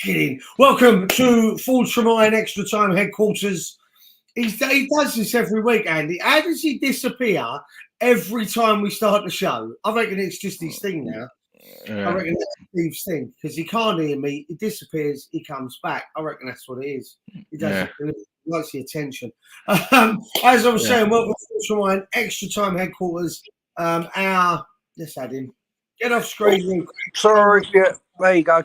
Kidding. Welcome to Full Tremine Extra Time Headquarters. He does this every week, Andy. How does he disappear every time we start the show? I reckon it's just his thing now. Yeah. I reckon that's Steve's thing because he can't hear me. He disappears. He comes back. I reckon that's what it is. He does it. He likes the attention. As I was saying, welcome to Full Tremine Extra Time Headquarters. Let's add in. Get off screen. Sorry. Yeah. There you go.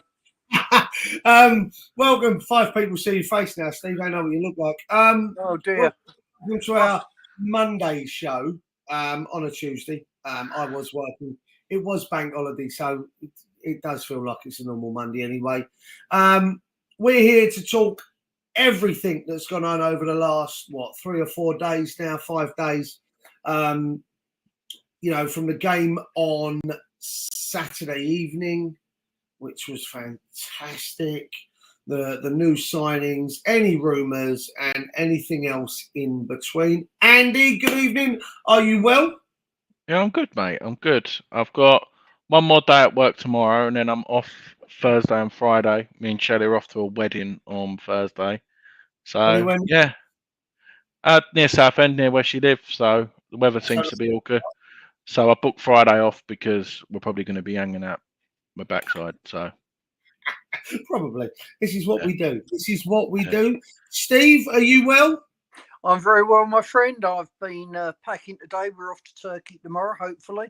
Welcome. 5 people see your face now, Steve. I know what you look like. Oh dear. Welcome to our Monday show on a Tuesday. I was working. It was bank holiday, so it does feel like it's a normal Monday anyway. We're here to talk everything that's gone on over the last 3 or 4 days now, 5 days. From the game on Saturday evening, which was fantastic. The new signings, any rumours, and anything else in between. Andy, good evening. Are you well? Yeah, I'm good, mate. I'm good. I've got one more day at work tomorrow, and then I'm off Thursday and Friday. Me and Shelley are off to a wedding on Thursday. So, yeah. Near Southend, near where she lives. So, the weather seems to be all good. So, I booked Friday off because we're probably going to be hanging out my backside. So, probably. This is what we do. This is what we do. Steve, are you well? I'm very well, my friend. I've been packing today. We're off to Turkey tomorrow, hopefully,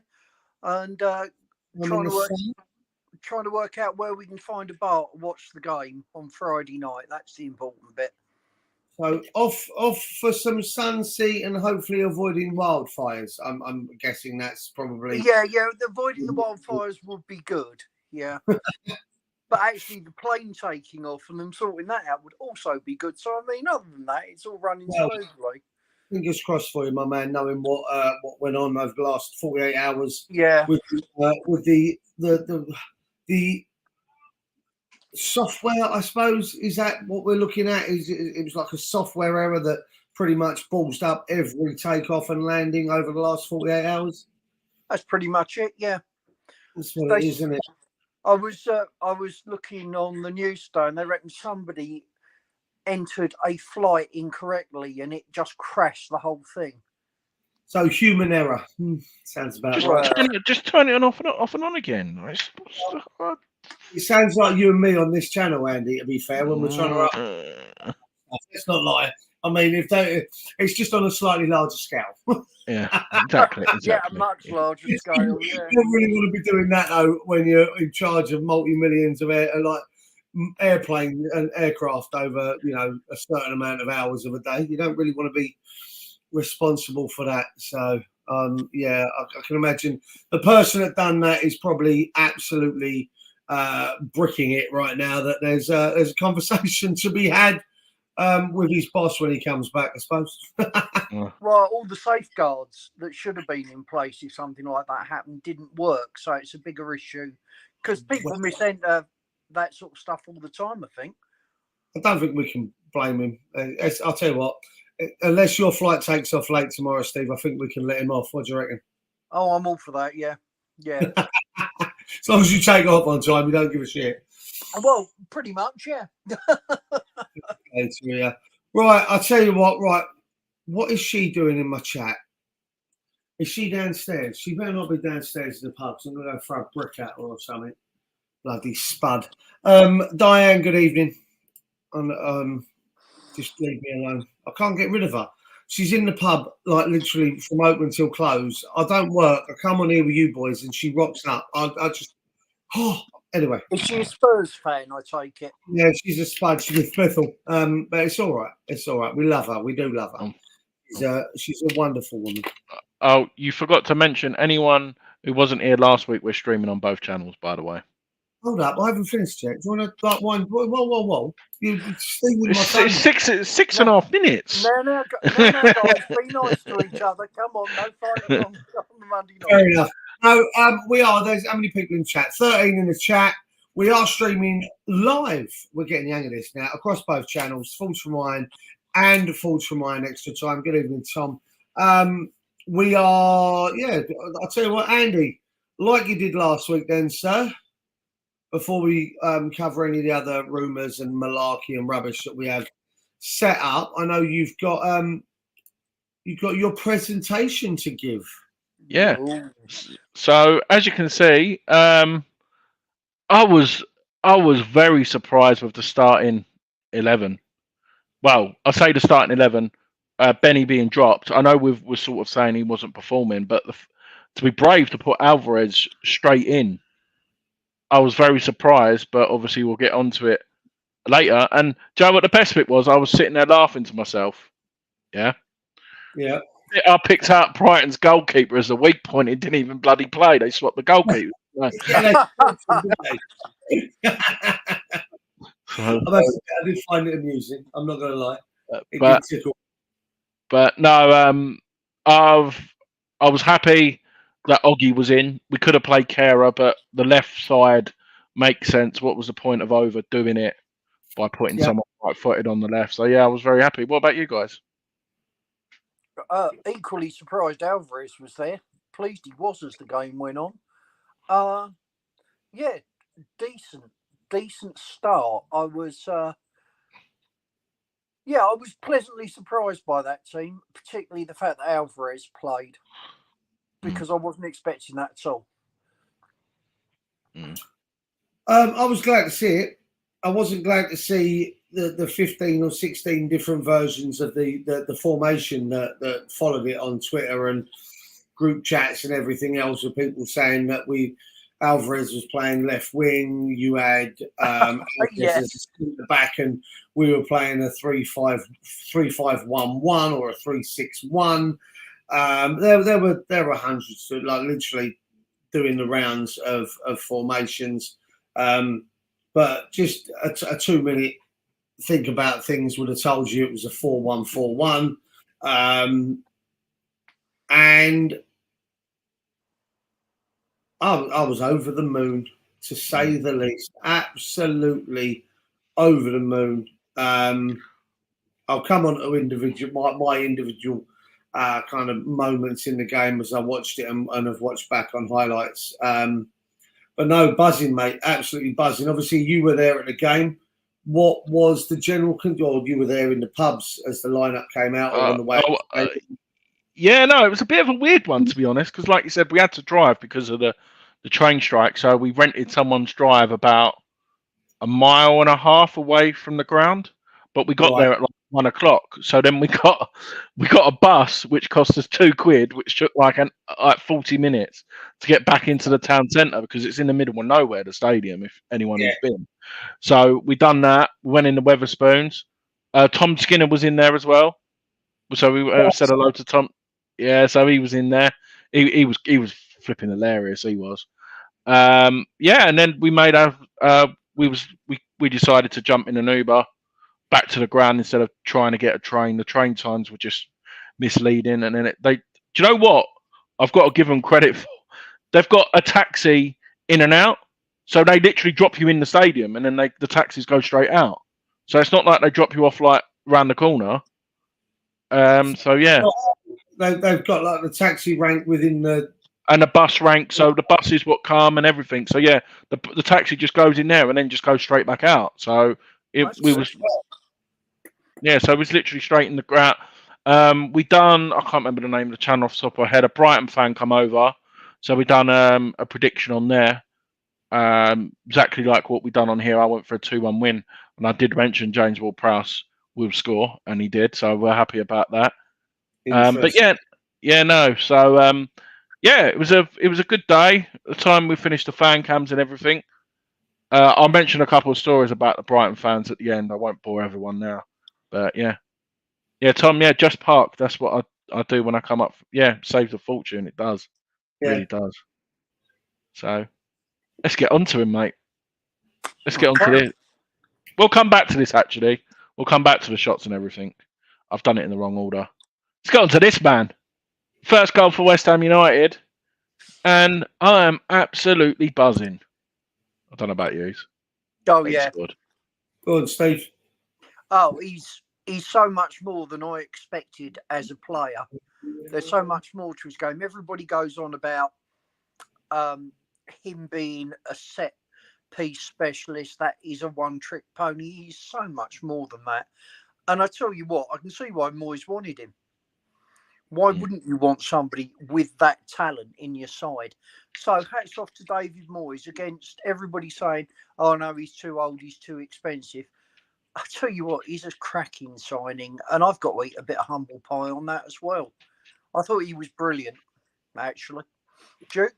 and trying to work out where we can find a bar to watch the game on Friday night. That's the important bit. So off for some sunset and hopefully avoiding wildfires. I'm guessing that's probably Avoiding the wildfires would be good. Yeah. But actually, the plane taking off and them sorting that out would also be good. So, I mean, other than that, it's all running smoothly. Fingers crossed for you, my man, knowing what went on over the last 48 hours. Yeah. With the software, I suppose, is that what we're looking at? It was like a software error that pretty much ballsed up every takeoff and landing over the last 48 hours? That's pretty much it, yeah. That's what it is, isn't it? I was looking on the news today, and they reckon somebody entered a flight incorrectly, and it just crashed the whole thing. So human error. Sounds about right. Just turn it off and on again. It sounds like you and me on this channel, Andy. To be fair, when we're trying to, let's not lie. I mean, it's just on a slightly larger scale. Yeah, exactly. Yeah, a much larger scale. Yeah. You don't really want to be doing that though when you're in charge of multi-millions of airplane and aircraft over a certain amount of hours of a day. You don't really want to be responsible for that. So I can imagine the person that done that is probably absolutely bricking it right now. That there's a conversation to be had with his boss when he comes back, I suppose. Well, all the safeguards that should have been in place if something like that happened didn't work, so it's a bigger issue because people misenter that sort of stuff all the time. I think. I don't think we can blame him. I'll tell you what. Unless your flight takes off late tomorrow, Steve, I think we can let him off. What do you reckon? Oh, I'm all for that. Yeah. As long as you take off on time, you don't give a shit. Well, pretty much, yeah. Right, I'll tell you what. Right, what is she doing in my chat? Is she downstairs? She better not be downstairs in the pub. So I'm going to go throw a brick at her or something. Bloody spud. Diane, good evening. Just leave me alone. I can't get rid of her. She's in the pub, like literally from open till close. I don't work. I come on here with you boys, and she rocks up. Anyway. Is she a Spurs fan? I take it. Yeah, she's a spud. She's a Smithel. But it's all right. It's all right. We love her. We do love her. She's a wonderful woman. Oh, you forgot to mention anyone who wasn't here last week. We're streaming on both channels, by the way. Hold up, I haven't finished yet. Do you want to like one? Whoa! You're It's 6.5 minutes. No, guys, be nice to each other. Come on, no fighting on the Monday night. Fair enough. No, we are. There's how many people in chat? 13 in the chat. We are streaming live. We're getting the hang of this now across both channels, Full Tremine and Full Tremine Extra Time. Good evening, Tom. We are. Yeah, I'll tell you what, Andy. Like you did last week, then, sir. before we cover any of the other rumours and malarkey and rubbish that we have set up, I know you've got your presentation to give. Yeah. So as you can see, I was very surprised with the starting 11. Well, I say the starting 11. Benny being dropped. I know we're sort of saying he wasn't performing, but to be brave to put Alvarez straight in, I was very surprised. But obviously, we'll get onto it later. And do you know what the best bit was? I was sitting there laughing to myself. Yeah. Yeah. I picked out Brighton's goalkeeper as the weak point. He didn't even bloody play. They swapped the goalkeeper. Yeah, I did find it amusing. I'm not going to lie. It did tickle. But no, I was happy that Oggy was in. We could have played Kara, but the left side makes sense. What was the point of overdoing it by putting someone right-footed on the left? So yeah, I was very happy. What about you guys? Equally surprised Alvarez was there. Pleased he was as the game went on. Yeah, decent start. I was pleasantly surprised by that team, particularly the fact that Alvarez played, because I wasn't expecting that at all. I was glad to see it. I wasn't glad to see the 15 or 16 different versions of the formation that followed it on Twitter and group chats and everything else, with people saying that Alvarez was playing left wing, you had Alvarez at the back, and we were playing a 3-5-1-1 or a 3-6-1. There were hundreds, like literally doing the rounds of formations. But just a 2-minute think about things would have told you it was a 4-1-4-1. And I was over the moon, to say the least. Absolutely over the moon. I'll come on to my individual kind of moments in the game as I watched it and have watched back on highlights. But no, buzzing, mate. Absolutely buzzing. Obviously, you were there at the game. What was the general control? You were there in the pubs as the lineup came out or on the way? Yeah, no, it was a bit of a weird one, to be honest, because like you said, we had to drive because of the train strike. So we rented someone's drive about 1.5 miles away from the ground, but we got there at like 1 o'clock. So then we got a bus which cost us £2, which took like 40 minutes to get back into the town centre because it's in the middle of nowhere, the stadium, if anyone has been. So we done that. We went in the Weatherspoons. Tom Skinner was in there as well. So we said hello to Tom. Yeah, so he was in there. He was flipping hilarious. He was. Yeah, and then we made we decided to jump in an Uber back to the ground instead of trying to get a train. The train times were just misleading, and then do you know what? I've got to give them credit for. They've got a taxi in and out, so they literally drop you in the stadium, and then the taxis go straight out. So it's not like they drop you off like around the corner. So yeah, they've got like the taxi rank within the. And the bus rank, so the bus is what come and everything. So yeah, the taxi just goes in there and then just goes straight back out. So so it was literally straight in the ground. We done, I can't remember the name of the channel off the top of my head. A Brighton fan come over, so we done a prediction on there, exactly like what we done on here. I went for a 2-1 win, and I did mention James Ward-Prowse will score, and he did. So we're happy about that. But no. So yeah, it was a good day. At the time we finished the fan cams and everything. I'll mention a couple of stories about the Brighton fans at the end. I won't bore everyone now, but yeah, Tom, just park. That's what I do when I come up. Yeah, saves a fortune. It does, really does. So let's get on to him, mate. Let's get on to this. We'll come back to this actually. We'll come back to the shots and everything. I've done it in the wrong order. Let's get on to this man. First goal for West Ham United, and I am absolutely buzzing. I don't know about you. Oh yeah. Go on, Steve. Oh, he's so much more than I expected as a player. There's so much more to his game. Everybody goes on about him being a set piece specialist that is a one-trick pony. He's so much more than that. And I tell you what, I can see why Moyes wanted him. Why wouldn't you want somebody with that talent in your side? So hats off to David Moyes against everybody saying, oh, no, he's too old, he's too expensive. I tell you what, he's a cracking signing. And I've got to eat a bit of humble pie on that as well. I thought he was brilliant, actually. Duke?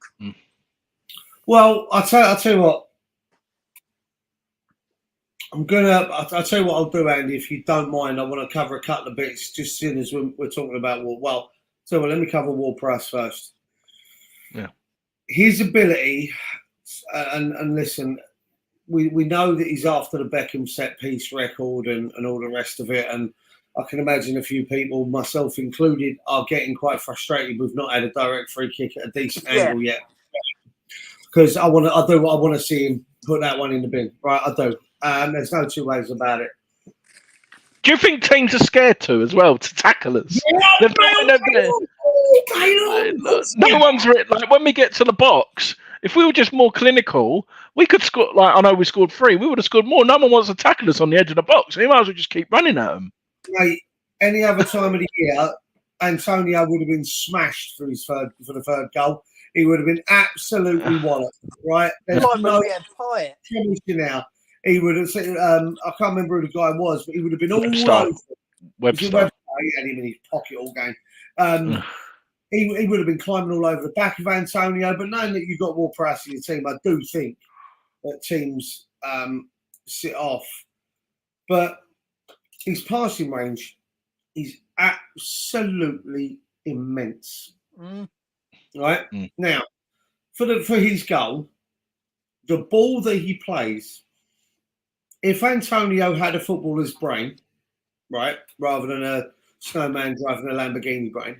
Well, I'll tell you what. I'll tell you what I'll do, Andy, if you don't mind. I want to cover a couple of bits just soon as we're talking about Ward. Well, so let me cover Ward-Prowse first. Yeah. His ability, and listen, we know that he's after the Beckham set piece record and all the rest of it. And I can imagine a few people, myself included, are getting quite frustrated with not had a direct free kick at a decent angle yet. Because I want to see him put that one in the bin, right? I do. There's no two ways about it. Do you think teams are scared to as well to tackle us? Yeah, no one's like when we get to the box. If we were just more clinical, we could score. Like I know we scored 3, we would have scored more. No one wants to tackle us on the edge of the box. We might as well just keep running at them. Mate, any other time of the year, Antonio would have been smashed for the third goal. He would have been absolutely walloped, right? There's no chemistry now. He would have said, I can't remember who the guy was, but he would have been all over. Webster. He had him in his pocket all game. He would have been climbing all over the back of Antonio, but knowing that you've got Ward-Prowse in your team, I do think that teams sit off. But his passing range is absolutely immense. Right? Now, for his goal, the ball that he plays, if Antonio had a footballer's brain, right, rather than a snowman driving a Lamborghini brain,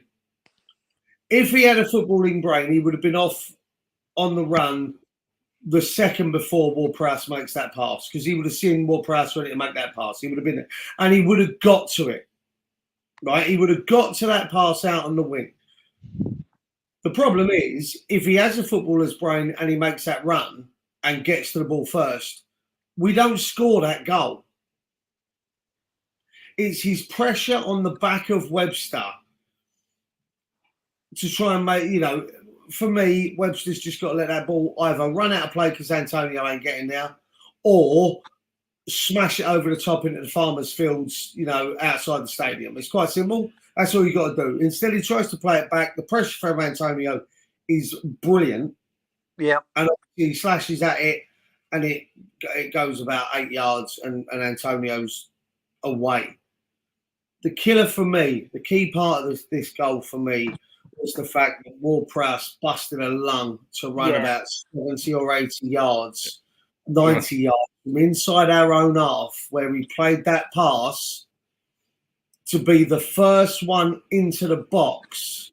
if he had a footballing brain, he would have been off on the run the second before Ward-Prowse makes that pass, because he would have seen Ward-Prowse ready to make that pass. He would have been there, and he would have got to it, right? He would have got to that pass out on the wing. The problem is, if he has a footballer's brain and he makes that run and gets to the ball first, we don't score that goal. It's his pressure on the back of Webster to try and make, for me, Webster's just got to let that ball either run out of play because Antonio ain't getting there, or smash it over the top into the farmers' fields, outside the stadium. It's quite simple. That's all you got to do. Instead, he tries to play it back. The pressure from Antonio is brilliant. Yeah. And he slashes at it, and it goes about 8 yards, and Antonio's away. The killer for me, the key part of this goal for me, was the fact that Ward-Prowse busted a lung to run about 70 or 80 yards, 90 yards from inside our own half, where he played that pass to be the first one into the box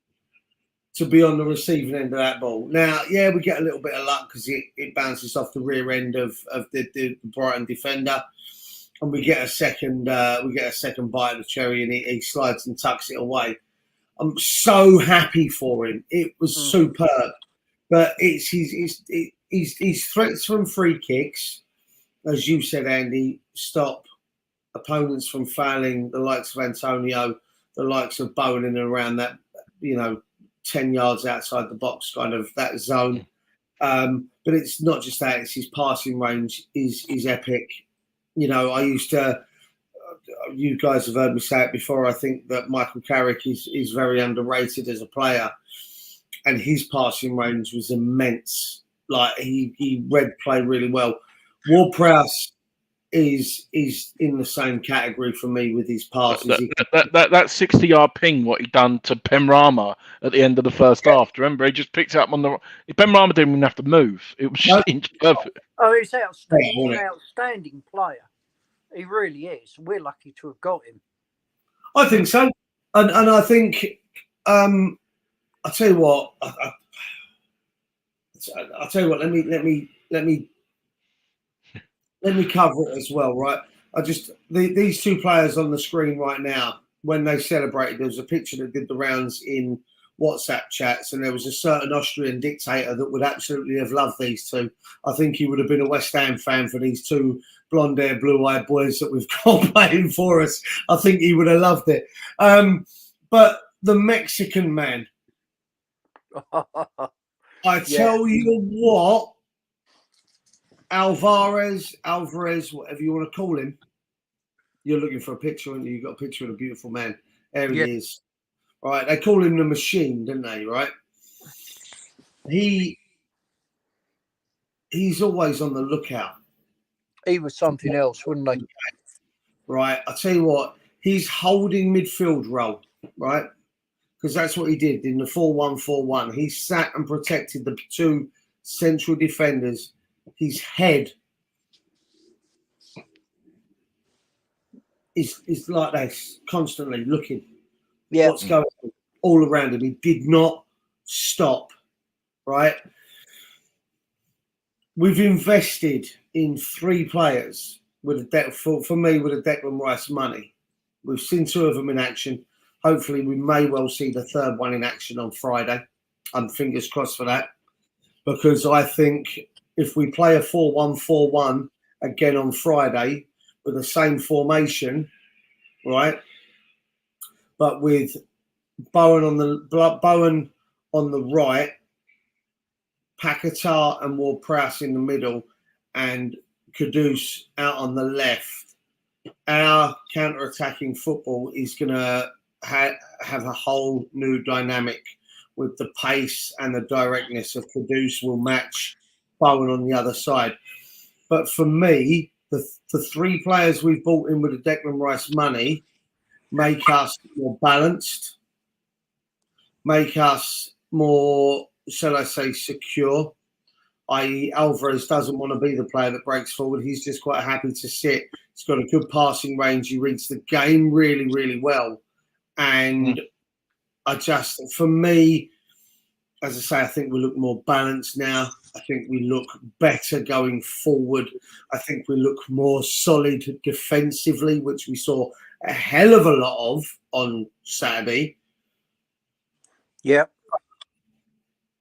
to be on the receiving end of that ball. Now, we get a little bit of luck because it bounces off the rear end of the Brighton defender, and we get a second bite of the cherry, and he slides and tucks it away. I'm so happy for him. It was superb. But it's his threats from free kicks, as you said, Andy, stop opponents from fouling the likes of Antonio, the likes of Bowen and around that, 10 yards outside the box, kind of that zone. But it's not just that; it's his passing range is epic. You guys have heard me say it before. I think that Michael Carrick is very underrated as a player, and his passing range was immense. Like he read play really well. Ward-Prowse is in the same category for me with his passes. That 60-yard ping, what he done to Benrahma at the end of the first half. Do you remember? He just picked it up on the. Benrahma didn't even have to move. It was just perfect. Oh, he's outstanding. He's an outstanding player. He really is. We're lucky to have got him. I think so, and I think I'll tell you what. I'll tell you what. Let me cover it as well, right? These two players on the screen right now, when they celebrated, there was a picture that did the rounds in WhatsApp chats, and there was a certain Austrian dictator that would absolutely have loved these two. I think he would have been a West Ham fan for these two blonde-haired, blue-eyed boys that we've got playing for us. I think he would have loved it. But the Mexican man, I tell you what, Alvarez, whatever you want to call him. You're looking for a picture, and you've got a picture of a beautiful man. There he is. Right, they call him the Machine, didn't they? Right. He's always on the lookout. He was something else, wouldn't he? Right. I tell you what, he's holding midfield role, right? Because that's what he did in the 4-1-4-1. He sat and protected the two central defenders. His head is like this, constantly looking. What's going on all around him. He did not stop, right? We've invested in 3 players with a Declan Rice money. We've seen 2 of them in action. Hopefully, we may well see the 3rd one in action on Friday. I'm fingers crossed for that, because I think if we play a 4-1-4-1 again on Friday with the same formation, right? But with Bowen on the right, Paquetá and Ward-Prowse in the middle, and Kudus out on the left, our counter-attacking football is going to have a whole new dynamic with the pace and the directness of Kudus will match Bowen on the other side. But for me, the 3 players we've bought in with the Declan Rice money make us more balanced, make us more, shall I say, secure, i.e. Alvarez doesn't want to be the player that breaks forward. He's just quite happy to sit. He's got a good passing range. He reads the game really, really well. And for me, as I say, I think we look more balanced now. I think we look better going forward. I think we look more solid defensively, which we saw a hell of a lot of on Saturday. Yeah.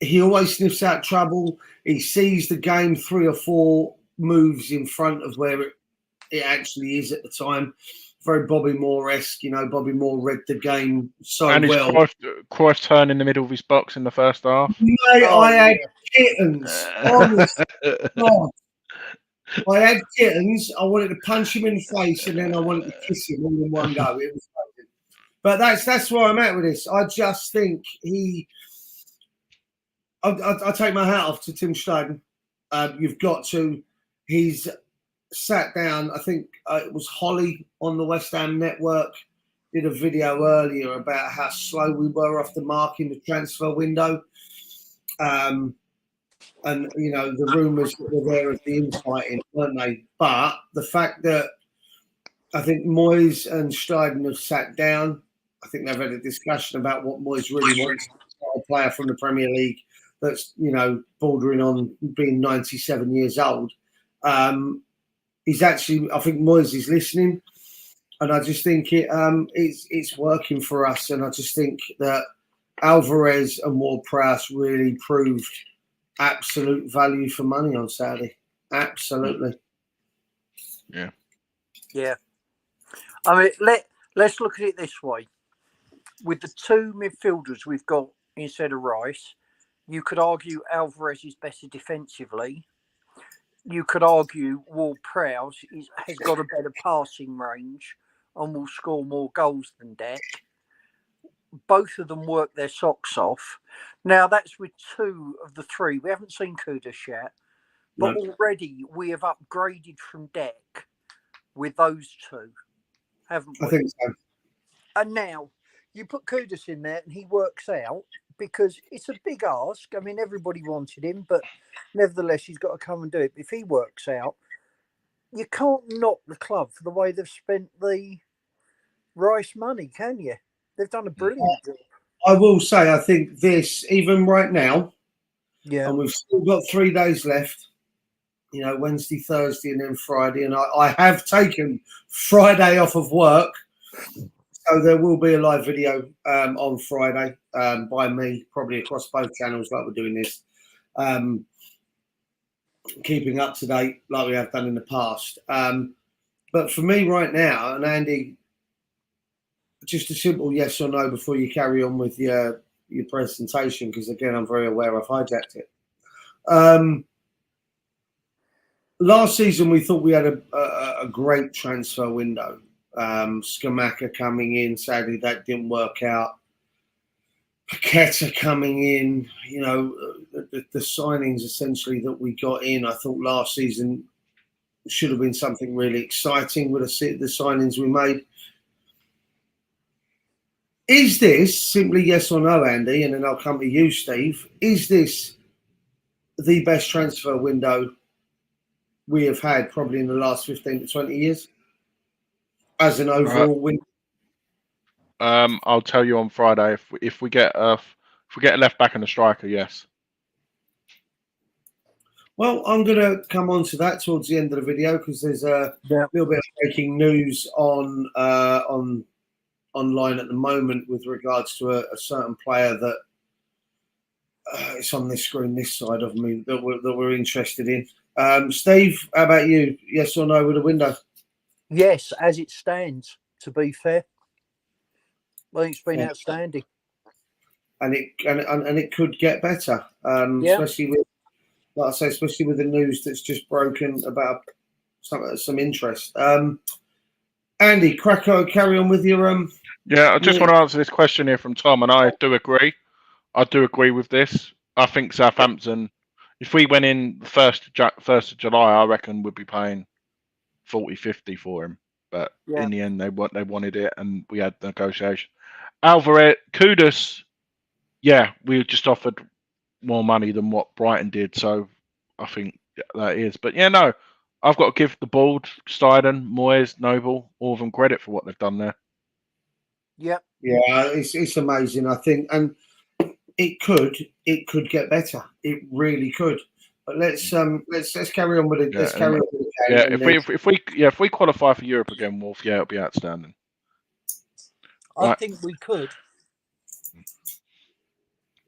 He always sniffs out trouble. He sees the game 3 or 4 moves in front of where it actually is at the time. Very Bobby Moore-esque, Bobby Moore read the game so well. And his Cruyff turn in the middle of his box in the first half. Mate, I had kittens. Honest God. I had kittens. I wanted to punch him in the face, and then I wanted to kiss him all in one go. It was crazy. But that's where I'm at with this. I just think I take my hat off to Tim Steiden. You've got to. He's sat down. I think it was Holly on the West Ham network did a video earlier about how slow we were off the mark in the transfer window. And, the rumours that were there of the infighting, weren't they? But the fact that I think Moyes and Steiden have sat down, I think they've had a discussion about what Moyes really wants, a player from the Premier League that's, bordering on being 97 years old. He's actually, I think Moyes is listening, and I just think it's working for us. And I just think that Alvarez and Ward-Prowse really proved absolute value for money on Saturday. Absolutely. Yeah. Yeah. I mean, let's look at it this way. With the 2 midfielders we've got instead of Rice, you could argue Alvarez is better defensively. You could argue Ward-Prowse has got a better passing range and will score more goals than Deck. Both of them work their socks off. Now, that's with 2 of the 3. We haven't seen Kudus yet, but already we have upgraded from Deck with those 2, haven't we? I think so. And now you put Kudus in there and he works out, because it's a big ask. I mean, everybody wanted him, but nevertheless, he's got to come and do it. If he works out, you can't knock the club for the way they've spent the Rice money, can you? They've done a brilliant job. I will say, I think this, even right now, and we've still got 3 days left, Wednesday, Thursday, and then Friday. And I have taken Friday off of work. So there will be a live video on Friday. by me, probably across both channels like we're doing this, keeping up to date like we have done in the past. But for me right now, and Andy, just a simple yes or no before you carry on with your presentation, because again, I'm very aware I've hijacked it. Last season, we thought we had a great transfer window. Skamaka coming in, sadly that didn't work out. Paqueta coming in, you know, the signings essentially that we got in, I thought last season should have been something really exciting with the signings we made. Is this, simply yes or no, Andy, and then I'll come to you, Steve, is this the best transfer window we have had probably in the last 15 to 20 years as an overall window? I'll tell you on Friday if we get a left back and a striker, yes. Well, I'm going to come on to that towards the end of the video because there's a little bit of breaking news on online at the moment with regards to a certain player that it's on this screen this side of me that we're interested in. Steve, how about you? Yes or no with the window? Yes, as it stands, to be fair. I think it's been outstanding. And it could get better, especially with, like I say, especially with the news that's just broken about some interest. Andy, carry on with your Yeah, I just want to answer this question here from Tom, and I do agree. I do agree with this. I think Southampton, if we went in the 1st of July, I reckon we'd be paying 40-50 for him. But in the end, they wanted it, and we had negotiation. Alvarez, Kudus, we just offered more money than what Brighton did, so I think that is. But no, I've got to give the board, Steiden, Moyes, Noble, all of them credit for what they've done there. Yep. Yeah, it's amazing, I think, and it could get better. It really could. But let's carry on with it. Let's carry on with it. If we qualify for Europe again, Wolf, it'll be outstanding. I think we could.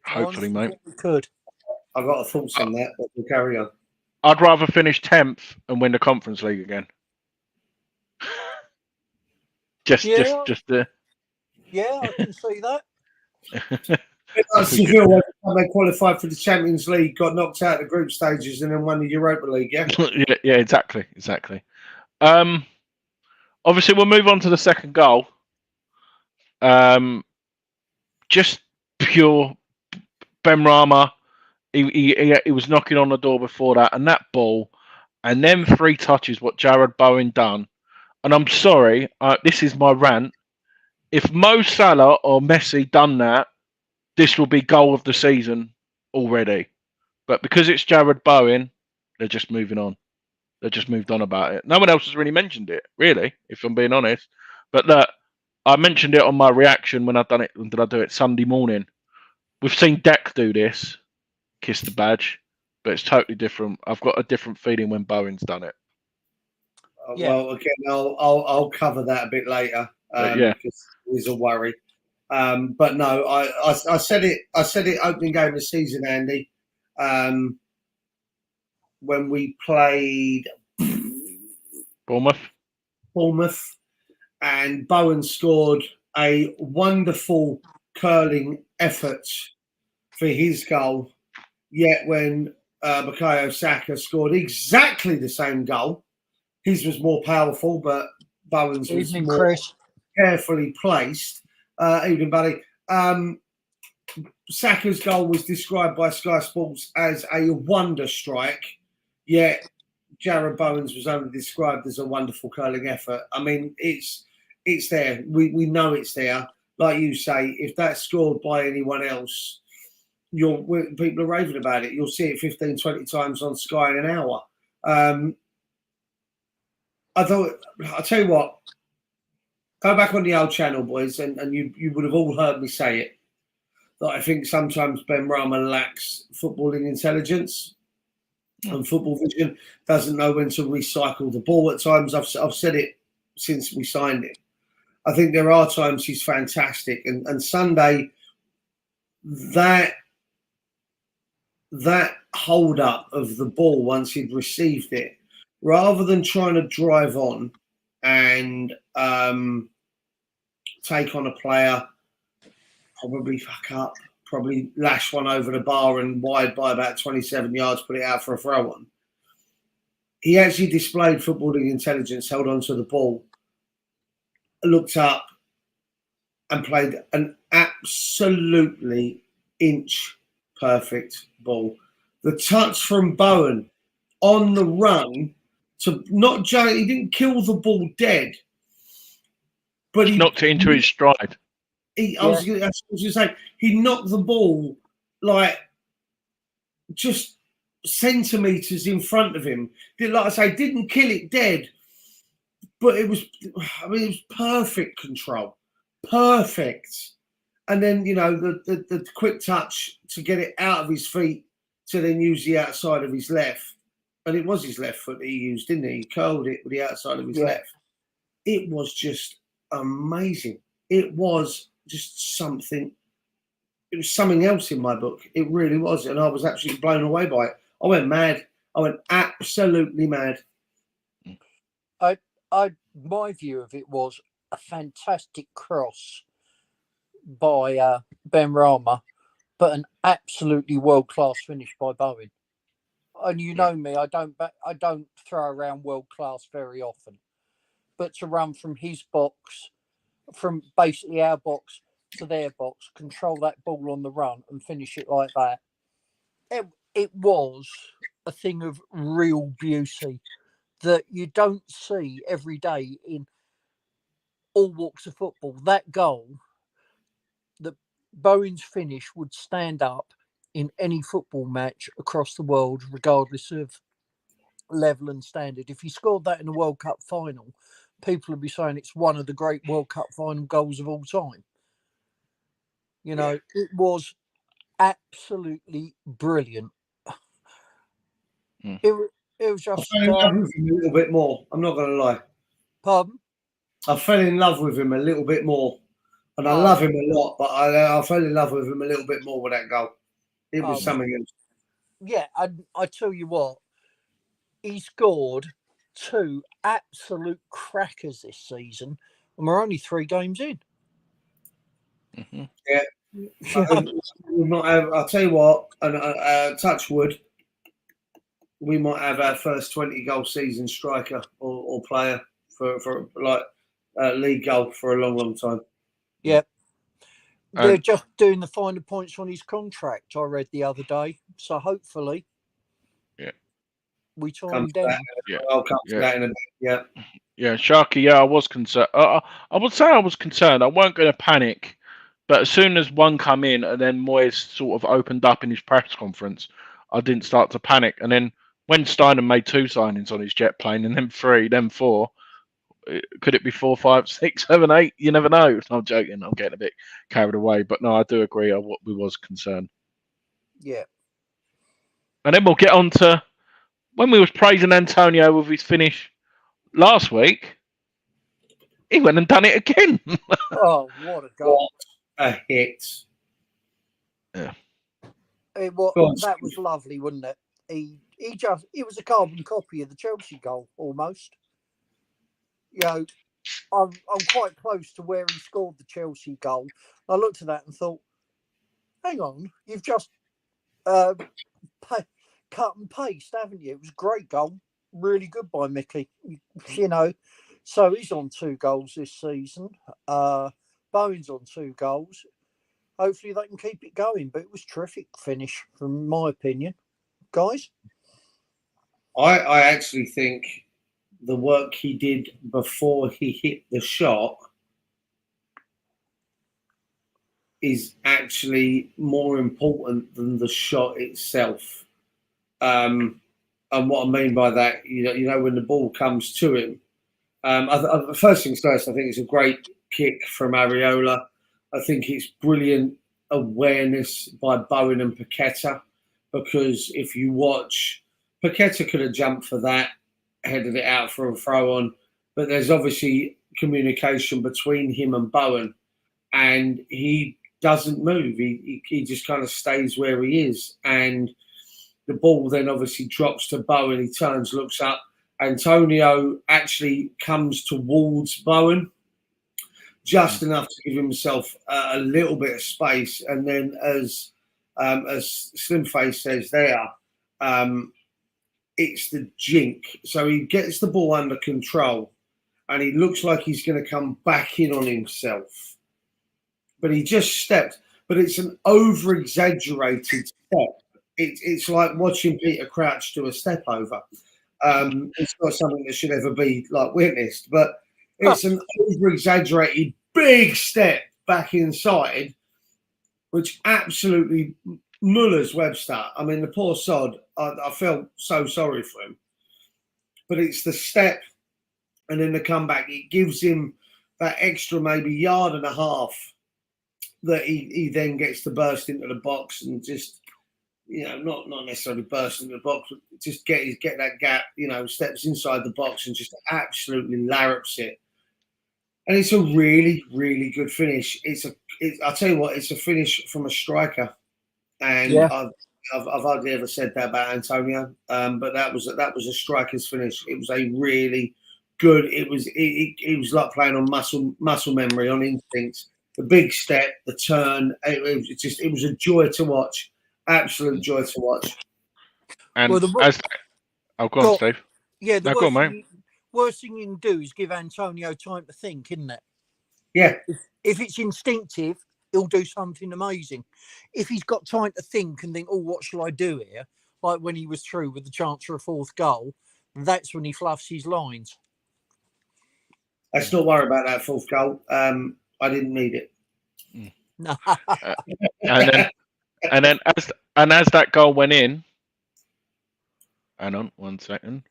Hopefully, mate. We could. I've got a thoughts on that, but we'll carry on. I'd rather finish 10th and win the Conference League again. just the. Yeah, I can see that. They qualified for the Champions League, got knocked out of the group stages, and then won the Europa League. Yeah, yeah, exactly. Obviously, we'll move on to the second goal. Just pure Benrahma. He was knocking on the door before that, and that ball, and then 3 touches. What Jared Bowen done, and I'm sorry, this is my rant. If Mo Salah or Messi done that, this will be goal of the season already. But because it's Jared Bowen, they're just moving on. They just moved on about it. No one else has really mentioned it, really, if I'm being honest. But look, I mentioned it on my reaction when I done it. When did I do it? Sunday morning. We've seen Deck do this, kiss the badge, but it's totally different. I've got a different feeling when Bowen's done it. Well, again, I'll cover that a bit later. Because there's a worry. But no, I said it. I said it opening game of the season, Andy. When we played Bournemouth, and Bowen scored a wonderful curling effort for his goal. Yet when Bukayo Saka scored exactly the same goal, his was more powerful, but Bowen's was more carefully placed. Evening, buddy. Saka's goal was described by Sky Sports as a wonder strike, yet Jared Bowen's was only described as a wonderful curling effort. I mean, it's there. We know it's there. Like you say, if that's scored by anyone else, people are raving about it. You'll see it 15, 20 times on Sky in an hour. I'll tell you what, go back on the old channel, boys, and you would have all heard me say it, that I think sometimes Benrahma lacks footballing intelligence and football vision, doesn't know when to recycle the ball at times. I've said it since we signed him. I think there are times he's fantastic. And Sunday, that hold up of the ball once he'd received it, rather than trying to drive on and take on a player, probably fuck up, probably lash one over the bar and wide by about 27 yards, put it out for a throw on. He actually displayed footballing intelligence, held on to the ball, looked up and played an absolutely inch perfect ball. The touch from Bowen on the run to not just, he didn't kill the ball dead, but he knocked it into his stride. I was going to say, he knocked the ball like just centimetres in front of him. Like I say, didn't kill it dead, but it was perfect control. Perfect. And then, the quick touch to get it out of his feet to then use the outside of his left. And it was his left foot that he used, didn't he? He curled it with the outside of his left. It was just amazing. It was just something. It was something else in my book. It really was. And I was absolutely blown away by it. I went mad. I went absolutely mad. My view of it was a fantastic cross by Ben Rama, but an absolutely world-class finish by Bowen. And you know me, I don't throw around world-class very often. But to run from his box, from basically our box to their box, control that ball on the run and finish it like that, it was a thing of real beauty that you don't see every day in all walks of football. That goal, the Bowen's finish would stand up in any football match across the world, regardless of level and standard. If he scored that in a World Cup final, people would be saying it's one of the great World Cup final goals of all time. It was absolutely brilliant. It was just. I fell in love with him a little bit more. I'm not going to lie. Pardon? I fell in love with him a little bit more. And I love him a lot, but I fell in love with him a little bit more with that goal. It was something else. Yeah, I tell you what, he scored 2 absolute crackers this season, and we're only 3 games in. Mm-hmm. Yeah. We might have, I'll tell you what, touch wood, we might have our first 20-goal season striker or player for like league goal for a long, long time. Yeah. They're just doing the finer points on his contract, I read the other day. So hopefully we tie him down. I'll come to that in a bit. Yeah. Yeah, Sharky, I was concerned. I would say I was concerned. I weren't going to panic. But as soon as one come in and then Moyes sort of opened up in his press conference, I didn't start to panic. And then when Steiner made 2 signings on his jet plane and then 3, then 4, could it be 4, 5, 6, 7, 8? You never know. I'm joking. I'm getting a bit carried away. But no, I do agree. We was concerned. Yeah. And then we'll get on to when we was praising Antonio with his finish last week. He went and done it again. Oh, what a goal. What a hit. Yeah. That was lovely, wasn't it? It was a carbon copy of the Chelsea goal, almost. I'm quite close to where he scored the Chelsea goal. I looked at that and thought, hang on, you've just cut and paste, haven't you? It was a great goal. Really good by Mickey. So he's on 2 goals this season. Bowen's on 2 goals. Hopefully they can keep it going. But it was a terrific finish, from my opinion. Guys? I actually think the work he did before he hit the shot is actually more important than the shot itself. And what I mean by that, when the ball comes to him, first things first, I think it's a great kick from Areola. I think it's brilliant awareness by Bowen and Paqueta, because if you watch, Paqueta could have jumped for that, headed it out for a throw on, but there's obviously communication between him and Bowen, and he doesn't move. He just kind of stays where he is. And the ball then obviously drops to Bowen. He turns, looks up. Antonio actually comes towards Bowen, just enough to give himself a little bit of space. And then as Slimface says there, it's the jink. So he gets the ball under control and he looks like he's going to come back in on himself. But he just stepped. But it's an over-exaggerated step. It's like watching Peter Crouch do a step over. It's not something that should ever be like witnessed, but it's an over-exaggerated big step back inside, which absolutely mullers Webster. I mean, the poor sod, I felt so sorry for him. But it's the step and then the comeback. It gives him that extra maybe yard and a half that he then gets to burst into the box and just, you know, not necessarily burst into the box, but just get that gap, you know, steps inside the box and just absolutely larrups it. And it's a really, really good finish. I'll tell you what, it's a finish from a striker. And yeah. I've hardly ever said that about Antonio, but that was a striker's finish. It was a really good. It was like playing on muscle memory, on instincts. The big step, the turn. It was a joy to watch. Absolute joy to watch. And go on, Steve. Yeah, the worst thing you can do is give Antonio time to think, isn't it? Yeah. If it's instinctive, he'll do something amazing. If he's got time to think and think, oh, what shall I do here? Like when he was through with the chance for a fourth goal, that's when he fluffs his lines. Let's not worry about that fourth goal. I didn't need it. No. and then as that goal went in, hang on 1 second.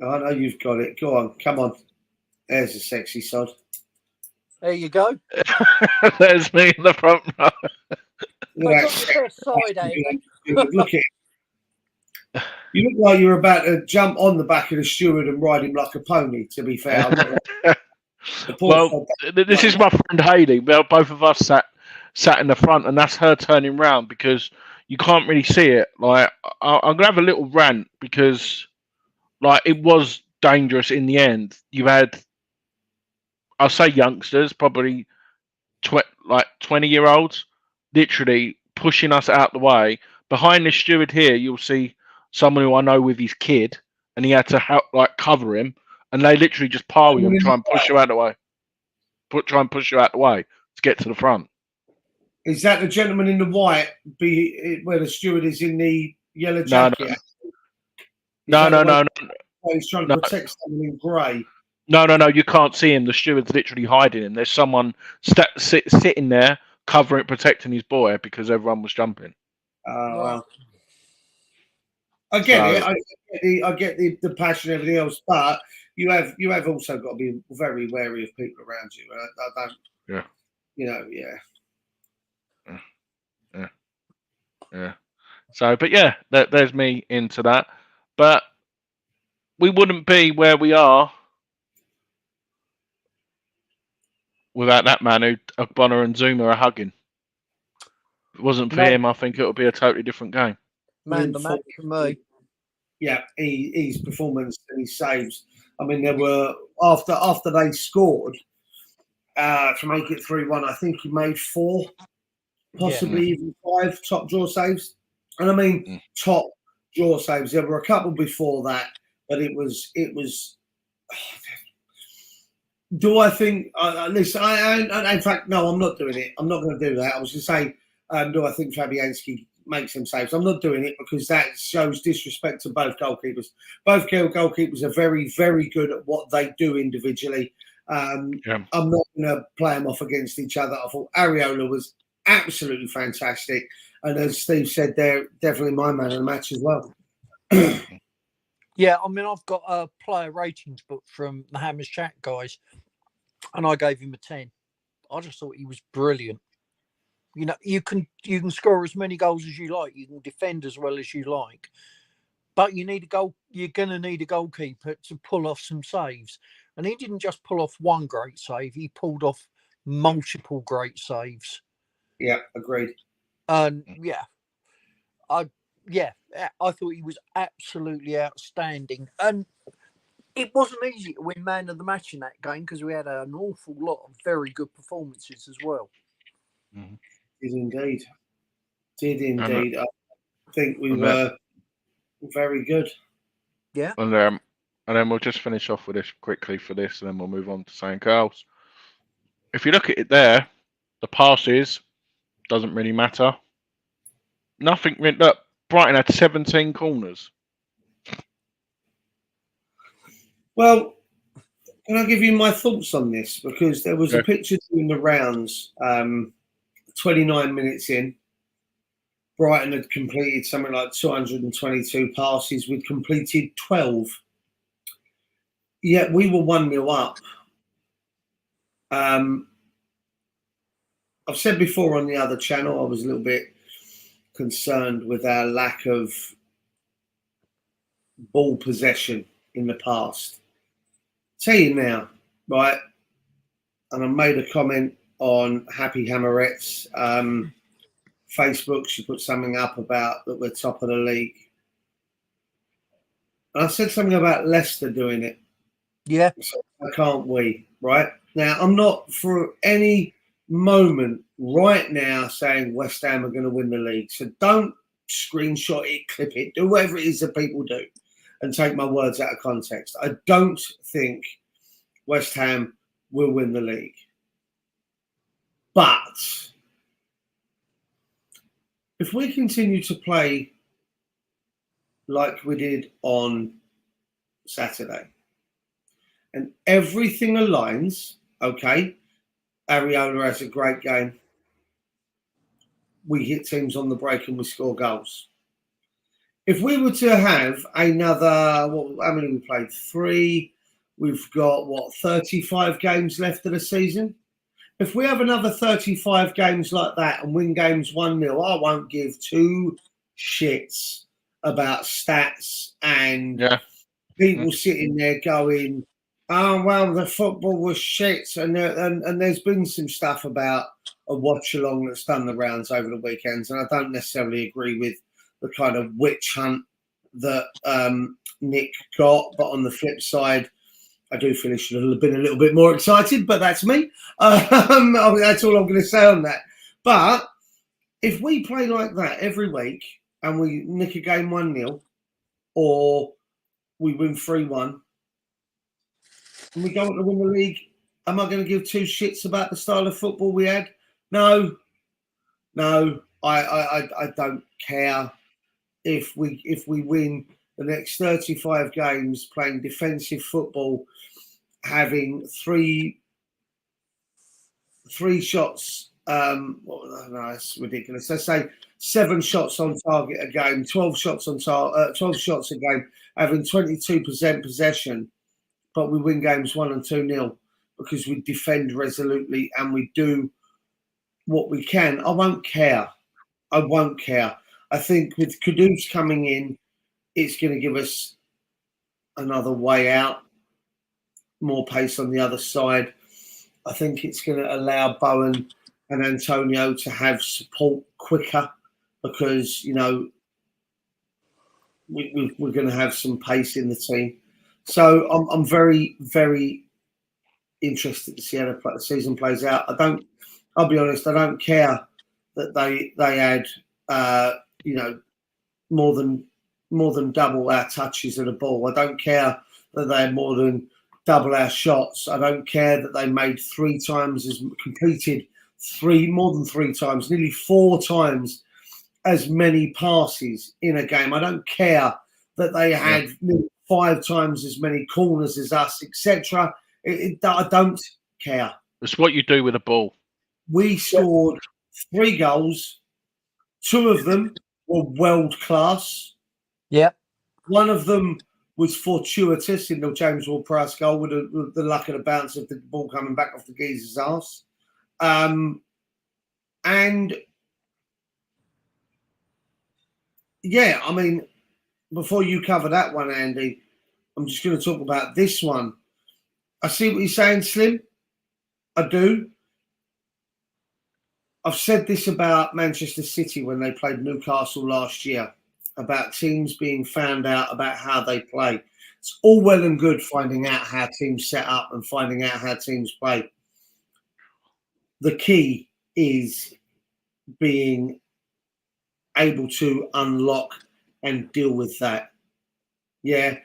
I know you've got it. Go on, come on. There's a sexy sod. There you go. There's me in the front row. Look at it. You look like you're about to jump on the back of the steward and ride him like a pony, to be fair. Well, this is my friend Hayley. Well, both of us sat in the front, and that's her turning round because you can't really see it. Like, I'm going to have a little rant because, like, it was dangerous in the end. You had, I'll say youngsters, probably 20-year-olds, literally pushing us out the way. Behind the steward here, you'll see someone who I know with his kid, and he had to help, like, cover him, and they literally just pile you and try and push you out the way. Try and push you out the way to get to the front. Is that the gentleman in the white, where the steward is in the yellow jacket? No. He's trying to protect someone in grey. No. You can't see him. The steward's literally hiding him. There's someone sitting there, covering, protecting his boy because everyone was jumping. Well. I get it. I get the passion and everything else, but you have also got to be very wary of people around you. I don't. Yeah. You know. Yeah. So, but yeah, there's me into that. But we wouldn't be where we are without that man who Bonner and Zuma are hugging. If it wasn't for him, I think it would be a totally different game. Man, the match for me. Yeah, his performance and his saves. I mean, there were after they scored to make it 3-1. I think he made 4, possibly even 5 top draw saves. And I mean, top draw saves. There were a couple before that, but it was. Do I think? Listen, in fact, no, I'm not doing it. I'm not going to do that. I was going to say, do I think Fabianski makes them saves? I'm not doing it because that shows disrespect to both goalkeepers. Both goalkeepers are very, very good at what they do individually. I'm not going to play them off against each other. I thought Areola was absolutely fantastic. And as Steve said, they're definitely my man of the match as well. Yeah, I mean, I've got a player ratings book from the Hammers Chat guys, and I gave him a 10. I just thought he was brilliant. You know, you can score as many goals as you like. You can defend as well as you like. But you need a goal. You're going to need a goalkeeper to pull off some saves. And he didn't just pull off one great save. He pulled off multiple great saves. Yeah, agreed. And I thought he was absolutely outstanding. And it wasn't easy to win man of the match in that game because we had an awful lot of very good performances as well. Mm-hmm. Did indeed. I think we were very good. Yeah. And then we'll just finish off with this quickly for this, and then we'll move on to St. Carl's. If you look at it there, the passes doesn't really matter. Nothing. Look, Brighton had 17 corners. Well, can I give you my thoughts on this? Because there was a picture doing the rounds 29 minutes in. Brighton had completed something like 222 passes. We'd completed 12. Yet we were 1-0 up. I've said before on the other channel, I was a little bit concerned with our lack of ball possession in the past. Tell you now, right? And I made a comment on Happy Hammeret's Facebook. She put something up about that we're top of the league. And I said something about Leicester doing it. Yeah. So why can't we? Right? Now, I'm not for any moment right now saying West Ham are going to win the league. So don't screenshot it, clip it, do whatever it is that people do and take my words out of context. I don't think West Ham will win the league. But if we continue to play like we did on Saturday and everything aligns, okay, Areola has a great game. We hit teams on the break and we score goals. If we were to have another, how many we played? 3. We've got, 35 games left of the season? If we have another 35 games like that and win games 1-0, I won't give 2 shits about stats and people sitting there going, oh, well, the football was shit. And there's been some stuff about a watch-along that's done the rounds over the weekends, and I don't necessarily agree with the kind of witch hunt that Nick got. But on the flip side, I do feel he should have been a little bit more excited, but that's me. That's all I'm going to say on that. But if we play like that every week and we nick a game 1-0 or we win 3-1 and we go on to win the league, am I going to give 2 shits about the style of football we had? No, I don't care if we win the next 35 games playing defensive football, having three shots. No, that's ridiculous. Let's say 7 shots on target a game, 12 shots on 12 shots a game, having 22% possession, but we win games 1 and 2-0 because we defend resolutely and we do what we can. I won't care. I think with Kudus coming in, it's going to give us another way out, more pace on the other side. I think it's going to allow Bowen and Antonio to have support quicker because, you know, we're going to have some pace in the team. So I'm very, very interested to see how the season plays out. I'll be honest, I don't care that they had, more than double our touches of the ball. I don't care that they had more than double our shots. I don't care that they made 3 times as completed more than 3 times, nearly 4 times as many passes in a game. I don't care that they had 5 times as many corners as us, etc. I don't care. It's what you do with a ball. We scored 3 goals. 2 of them were world class. Yeah. One of them was fortuitous in the James Ward-Prowse goal with the luck of the bounce of the ball coming back off the geezer's arse. And yeah, I mean, before you cover that one, Andy, I'm just going to talk about this one. I see what you're saying, Slim. I do. I've said this about Manchester City when they played Newcastle last year, about teams being found out about how they play. It's all well and good finding out how teams set up and finding out how teams play. The key is being able to unlock and deal with that. Yeah,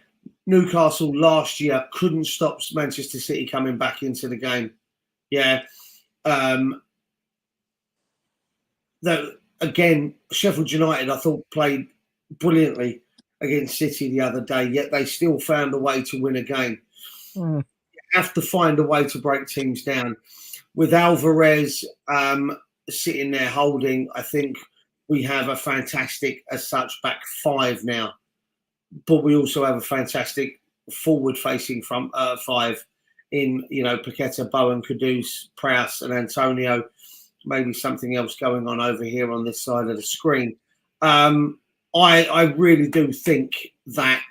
Newcastle last year couldn't stop Manchester City coming back into the game. Yeah. Again, Sheffield United, I thought, played brilliantly against City the other day, yet they still found a way to win a game. You have to find a way to break teams down. With Alvarez sitting there holding, I think we have a fantastic, as such, back five now. But we also have a fantastic forward-facing front five in, Paqueta, Bowen, Kudus, Prowse and Antonio. Maybe something else going on over here on this side of the screen. I really do think that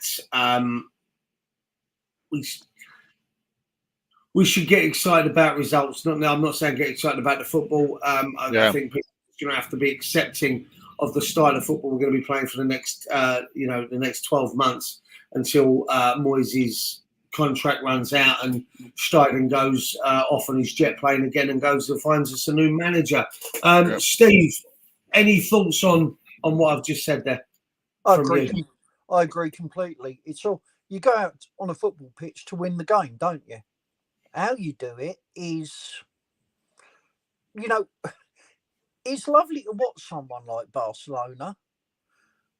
we should get excited about results. I'm not saying get excited about the football. I think people are going to have to be accepting of the style of football we're going to be playing for the next, the next 12 months until Moyes' contract runs out and Steiden goes off on his jet plane again and goes and finds us a new manager. Steve, any thoughts on what I've just said there? I agree completely. It's all, you go out on a football pitch to win the game, don't you? How you do it is, it's lovely to watch someone like Barcelona,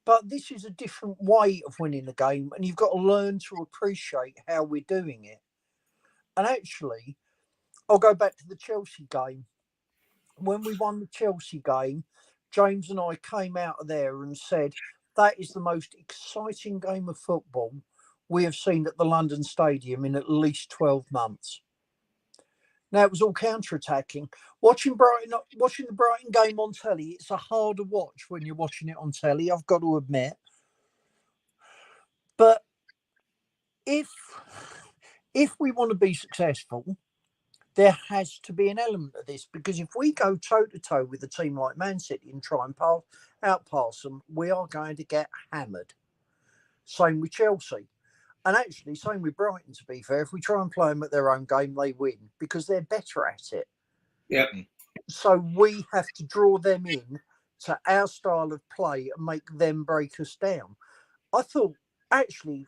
but this is a different way of winning the game, and you've got to learn to appreciate how we're doing it. And actually, I'll go back to the Chelsea game. When we won the Chelsea game, James and I came out of there and said, that is the most exciting game of football we have seen at the London Stadium in at least 12 months. Now, it was all counter-attacking. Watching the Brighton game on telly, it's a harder watch when you're watching it on telly, I've got to admit. But if we want to be successful, there has to be an element of this, because if we go toe-to-toe with a team like Man City and try and outpass them, we are going to get hammered. Same with Chelsea. And actually, same with Brighton, to be fair. If we try and play them at their own game, they win because they're better at it. Yeah. So we have to draw them in to our style of play and make them break us down. I thought, actually,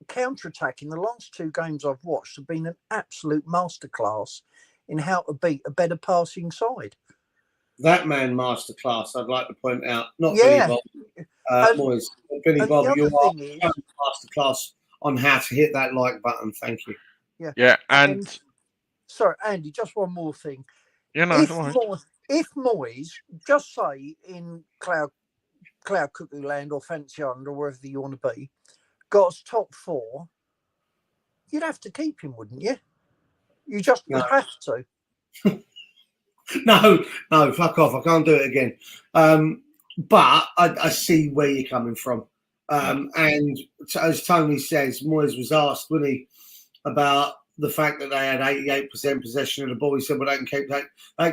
counter-attacking, the last two games I've watched have been an absolute masterclass in how to beat a better passing side. That man masterclass, I'd like to point out. Not Billy Bob. Moyes. Billy Bob, you are masterclass on how to hit that like button. Thank you. Yeah, and sorry, Andy, just one more thing. If Moyes, just say in Cloud Cuckoo Land or Fancy Island or wherever you want to be, got us top four, you'd have to keep him, wouldn't you? You just would have to. No, fuck off. I can't do it again. But I see where you're coming from. And as Tony says, Moyes was asked, wasn't he, about the fact that they had 88% possession of the ball. He said, well, they can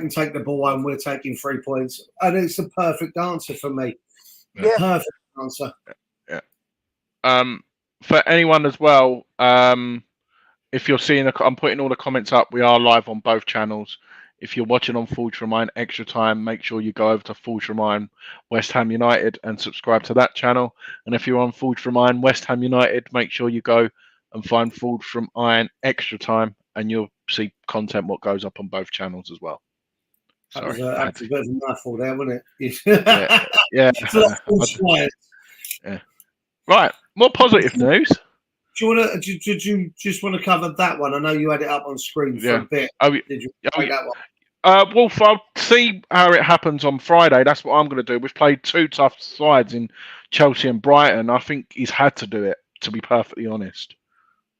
take the ball and we're taking 3 points. And it's the perfect answer for me. Yeah. Perfect answer. Yeah. For anyone as well, if you're seeing, I'm putting all the comments up. We are live on both channels. If you're watching on Forge Remind Extra Time, make sure you go over to Forge Remind West Ham United and subscribe to that channel. And if you're on Forge Remind West Ham United, make sure you go and find Forge from Iron Extra Time, and you'll see content what goes up on both channels as well. Sorry, that was a bit of a mouthful there, wasn't it? Yeah. Yeah. Right. More positive news. Did you just want to cover that one? I know you had it up on screen for a bit. Did you take that one? Wolf, I'll see how it happens on Friday. That's what I'm going to do. We've played two tough sides in Chelsea and Brighton. I think he's had to do it, to be perfectly honest.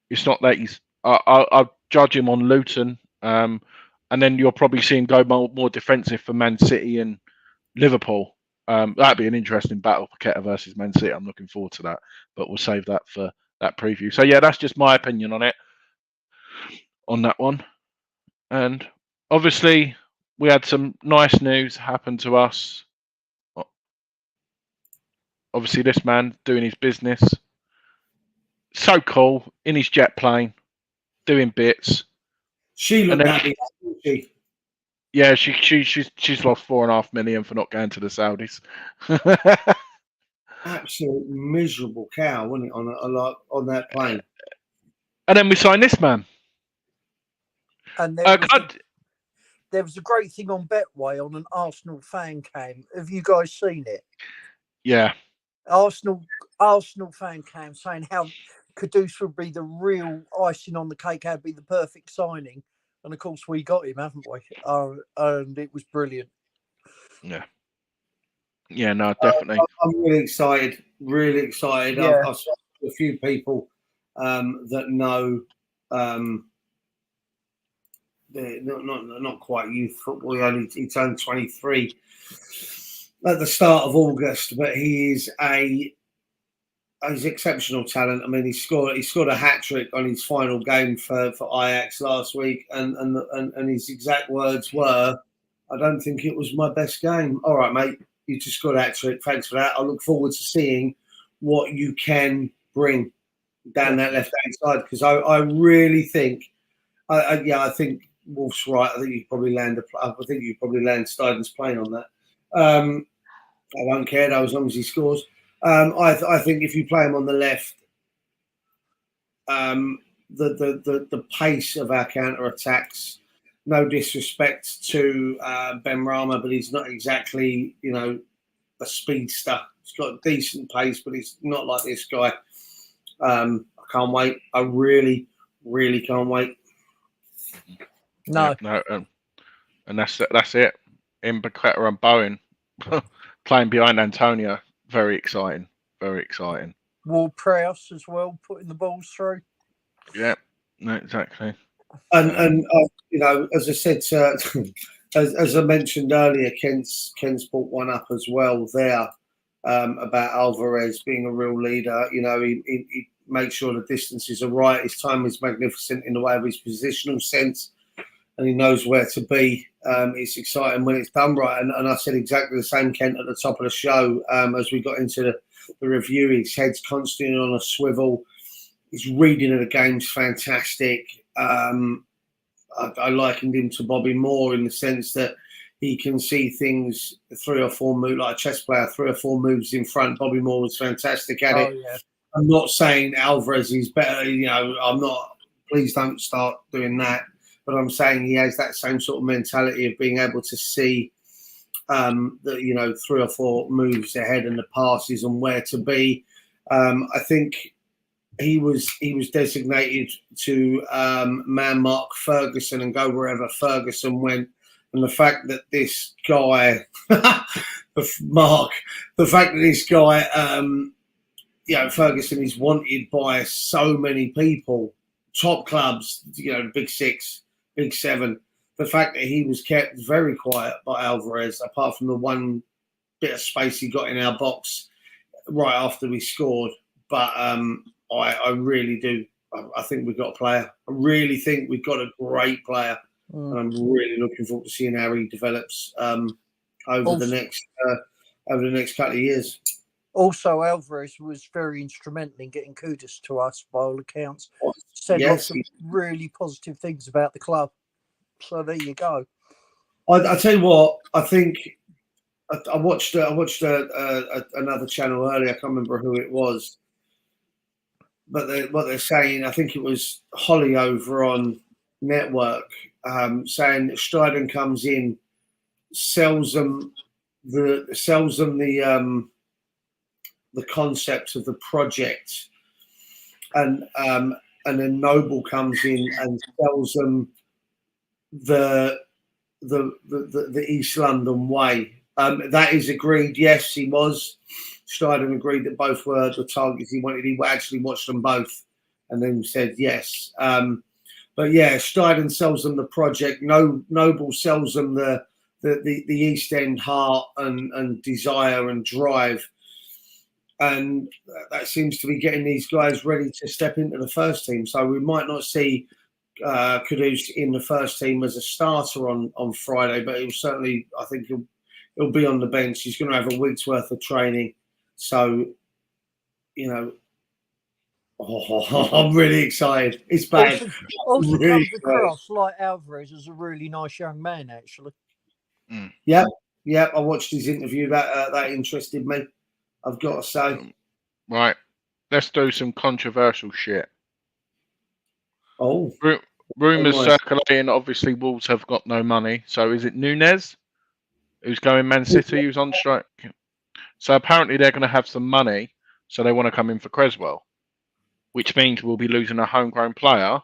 It's not that he's... I'll judge him on Luton. And then you'll probably see him go more defensive for Man City and Liverpool. That'd be an interesting battle, Paqueta versus Man City. I'm looking forward to that. But we'll save that for that preview. So, yeah, that's just my opinion on it, on that one. And... obviously, we had some nice news happen to us. Obviously, this man doing his business, so cool in his jet plane, doing bits. She looked happy, didn't she? Yeah, she's lost $4.5 million for not going to the Saudis. Absolute miserable cow, wasn't it, on that plane? And then we signed this man. And there was a great thing on Betway on an Arsenal fan cam. Have you guys seen it? Yeah. Arsenal fan cam saying how Kudus would be the real icing on the cake, how would be the perfect signing. And of course, we got him, haven't we? And it was brilliant. Yeah. Yeah, no, definitely. I'm really excited. Really excited. Yeah. I've spoken to a few people that know they're not quite youth football. He turned 23 at the start of August, but he's exceptional talent. I mean, he scored a hat trick on his final game for Ajax last week, and his exact words were, "I don't think it was my best game." All right, mate, you just scored a hat trick. Thanks for that. I look forward to seeing what you can bring down that left hand side, because I really think, I think Wolf's right. I think you probably land Stuyden's plane on that. I won't care though, as long as he scores. I think if you play him on the left, the pace of our counter attacks. No disrespect to Ben Rama, but he's not exactly a speedster. He's got decent pace, but he's not like this guy. I can't wait. I really, really can't wait. No, and that's it. In Paqueta and Bowen playing behind Antonio, very exciting. Very exciting. Ward-Prowse as well, putting the balls through. Yeah, no, exactly. And as I said, as I mentioned earlier, Ken's brought one up as well there about Alvarez being a real leader. He makes sure the distances are right. His time is magnificent in the way of his positional sense, and he knows where to be. It's exciting when it's done right. And I said exactly the same, Kent, at the top of the show as we got into the review. His head's constantly on a swivel. His reading of the game's fantastic. I likened him to Bobby Moore in the sense that he can see things 3 or 4 moves, like a chess player, 3 or 4 moves in front. Bobby Moore was fantastic at it. Yeah. I'm not saying Alvarez is better. I'm not. Please don't start doing that. But I'm saying he has that same sort of mentality of being able to see the 3 or 4 moves ahead and the passes and where to be. I think he was designated to man mark Ferguson and go wherever Ferguson went. And the fact that this guy, Ferguson is wanted by so many people, top clubs, Big 6, Big 7. The fact that he was kept very quiet by Alvarez, apart from the one bit of space he got in our box right after we scored. But I really do. I think we've got a player. I really think we've got a great player. And I'm really looking forward to seeing how he develops over the next couple of years. Also, Alvarez was very instrumental in getting Kudus to us, by all accounts. Said lots of really positive things about the club. So there you go. I tell you what, I think I watched another channel earlier. I can't remember who it was, but what they're saying, I think it was Holly over on Network, saying that Stuyden comes in, sells them the concept of the project, and then Noble comes in and sells them the East London way. That is agreed. Yes, he was. Stuyden agreed that both were the targets he wanted. He actually watched them both and then said yes. But yeah, Stuyden sells them the project. Noble sells them the East End heart and desire and drive. And that seems to be getting these guys ready to step into the first team. So we might not see Kudus in the first team as a starter on Friday, but he'll certainly, I think he'll be on the bench. He's going to have a week's worth of training. So, I'm really excited. It's back. Also really comes across like Alvarez as a really nice young man, actually. Yeah. I watched his interview. That interested me, I've got to say. Right. Let's do some controversial shit. Oh. Rumours circulating. Obviously, Wolves have got no money. So is it Nunez who's going Man City, who's on strike? So apparently they're going to have some money. So they want to come in for Creswell, which means we'll be losing a homegrown player,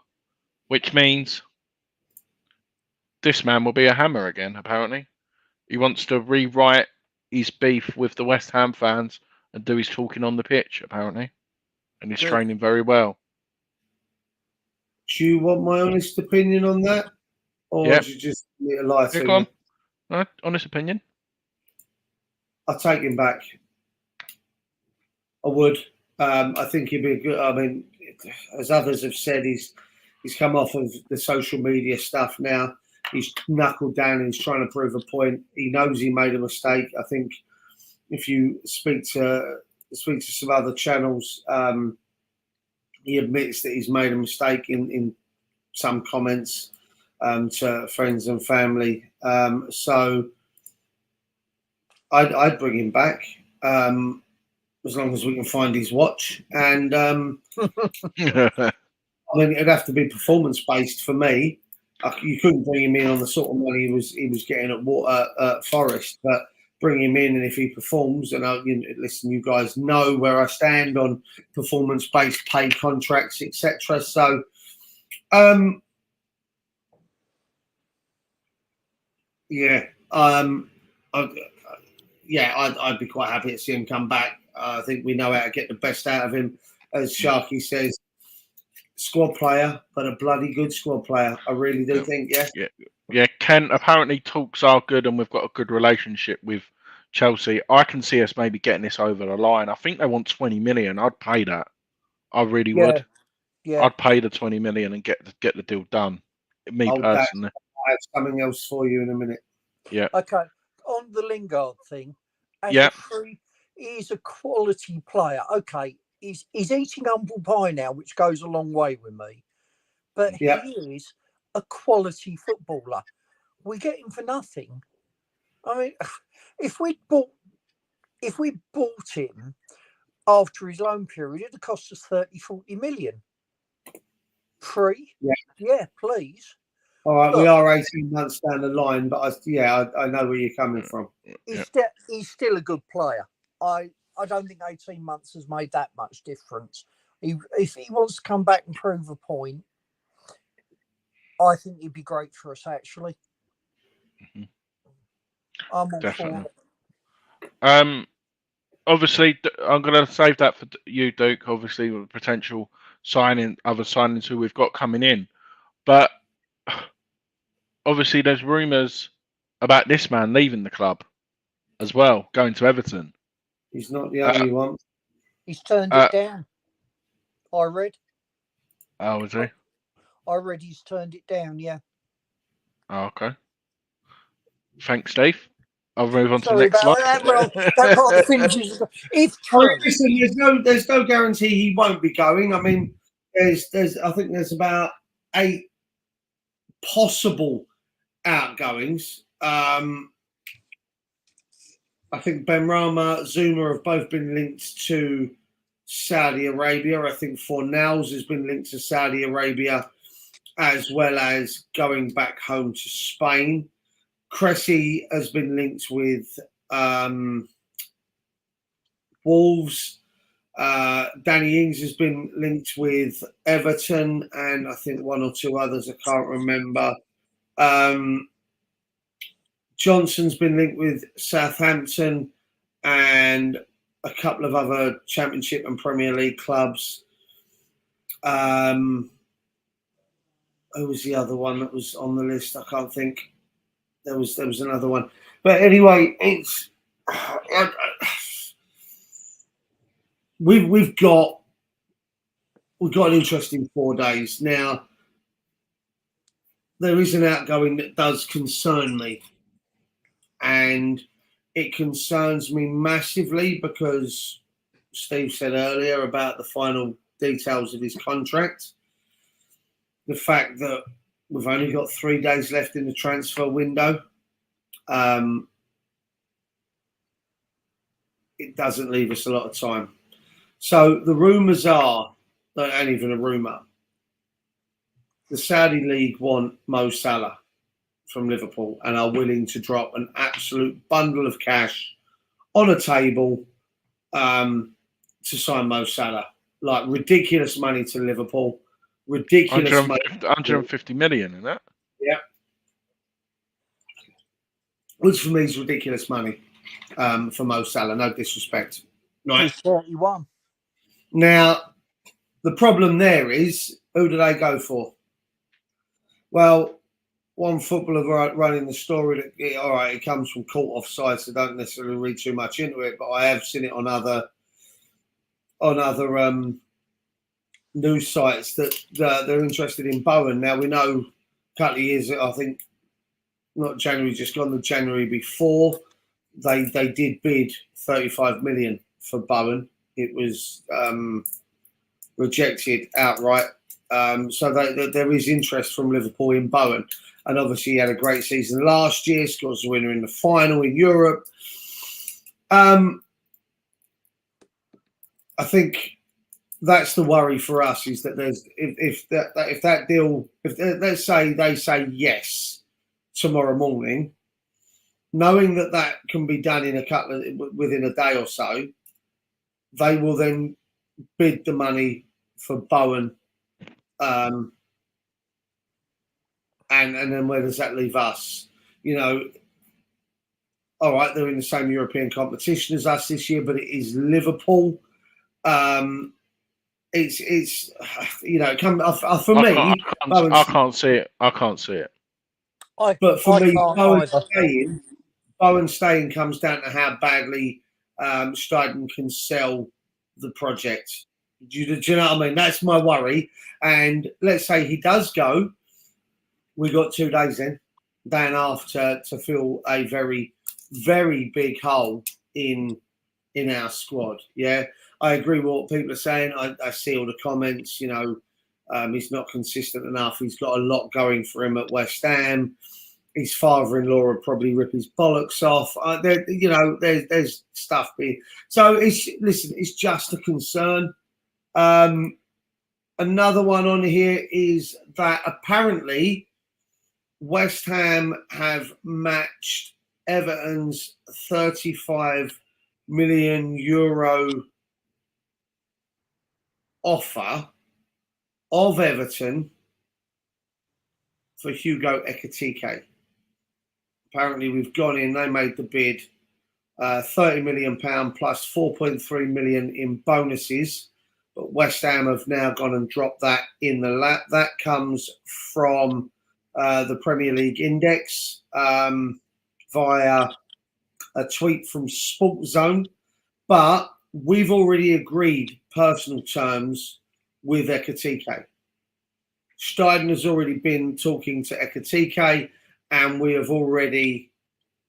which means this man will be a hammer again, apparently. He wants to rewrite his beef with the West Ham fans and do his talking on the pitch, apparently. And he's training very well. Do you want my honest opinion on that? Or do you just need a lie to me? No, honest opinion. I'll take him back. I would. I think he'd be good. I mean, as others have said, he's come off of the social media stuff now. He's knuckled down and he's trying to prove a point. He knows he made a mistake. I think if you speak to some other channels, he admits that he's made a mistake in some comments to friends and family. So I'd bring him back as long as we can find his watch. And I mean, it'd have to be performance based for me. You couldn't bring him in on the sort of money he was getting at Forest, but bring him in, and if he performs, and listen, you guys know where I stand on performance-based pay contracts, etc. So, I'd be quite happy to see him come back. I think we know how to get the best out of him, as Sharky says. Squad player, but a bloody good squad player. I really do think, Yeah, Ken, apparently talks are good and we've got a good relationship with Chelsea. I can see us maybe getting this over the line. I think they want 20 million. I'd pay that. I really would. Yeah. I'd pay the 20 million and get the deal done. Me personally. I have something else for you in a minute. Yeah. Okay. On the Lingard thing, he's a quality player. Okay. He's eating humble pie now, which goes a long way with me. But he is a quality footballer. We get him for nothing. I mean, if we bought him after his loan period, it'd cost us 30-40 million. Free? Yeah, please. All right, we are 18 months down the line, but I know where you're coming from. He's still a good player. I don't think 18 months has made that much difference. If he wants to come back and prove a point, I think he'd be great for us, actually. Mm-hmm. I'm all Definitely. for it. Obviously, I'm going to save that for you, Duke, obviously, with potential other signings who we've got coming in. But obviously, there's rumours about this man leaving the club as well, going to Everton. He's not the only one. He's turned it down. I read. Oh, is he? I read he's turned it down, yeah. Oh, okay. Thanks, Steve. I'll move on to the next slide. That part finishes. If true. Listen, there's no guarantee he won't be going. I mean, I think there's about 8 possible outgoings. I think Benrahma, Zuma have both been linked to Saudi Arabia. I think Fornals has been linked to Saudi Arabia, as well as going back home to Spain. Cressy has been linked with Wolves. Danny Ings has been linked with Everton, and I think 1 or 2 others I can't remember. Johnson's been linked with Southampton and a couple of other Championship and Premier League clubs. Who was the other one that was on the list? I can't think. There was another one. But anyway, it's we've got an interesting 4 days now. there is an outgoing that does concern me, and it concerns me massively because Steve said earlier about the final details of his contract. The fact that we've only got 3 days left in the transfer window, it doesn't leave us a lot of time. So the rumours are, that ain't even a rumour, the Saudi League want Mo Salah from Liverpool and are willing to drop an absolute bundle of cash on a table to sign Mo Salah. Like ridiculous money to Liverpool. Ridiculous 150 million in that? Yeah. Which for me is ridiculous money for Mo Salah, no disrespect. Right. He's 31. Now, the problem there is, who do they go for? Well, one footballer running the story that, all right, it comes from caught offside, so don't necessarily read too much into it, but I have seen it on other news sites that they're interested in Bowen. Now, we know a couple of years, I think, not January, just gone the January before, they did bid 35 million for Bowen. It was rejected outright. So there is interest from Liverpool in Bowen. And obviously he had a great season last year, scores the winner in the final in Europe. I think that's the worry for us, is that there's if that deal, let's say they say yes tomorrow morning, knowing that can be done in within a day or so, they will then bid the money for Bowen, and then where does that leave us? You know, all right, they're in the same European competition as us this year, but it is Liverpool. It's you know, for me, I can't see it. I can't see it. But for me, Bowen staying comes down to how badly Steiden can sell the project. Do you know what I mean? That's my worry. And let's say he does go, we got 2 days then, day and a half to fill a very, very big hole in our squad. Yeah, I agree with what people are saying. I see all the comments. You know, he's not consistent enough. He's got a lot going for him at West Ham. His father-in-law would probably rip his bollocks off. There's stuff being. So it's just a concern. Another one on here is that apparently West Ham have matched Everton's 35 million euro offer of Everton for Hugo Ekitike. Apparently we've gone in, they made the bid, £30 million plus 4.3 million in bonuses. But West Ham have now gone and dropped that in the lap. That comes from the Premier League Index via a tweet from Sport Zone. But we've already agreed personal terms with Ekitike. Steiden has already been talking to Ekitike, and we have already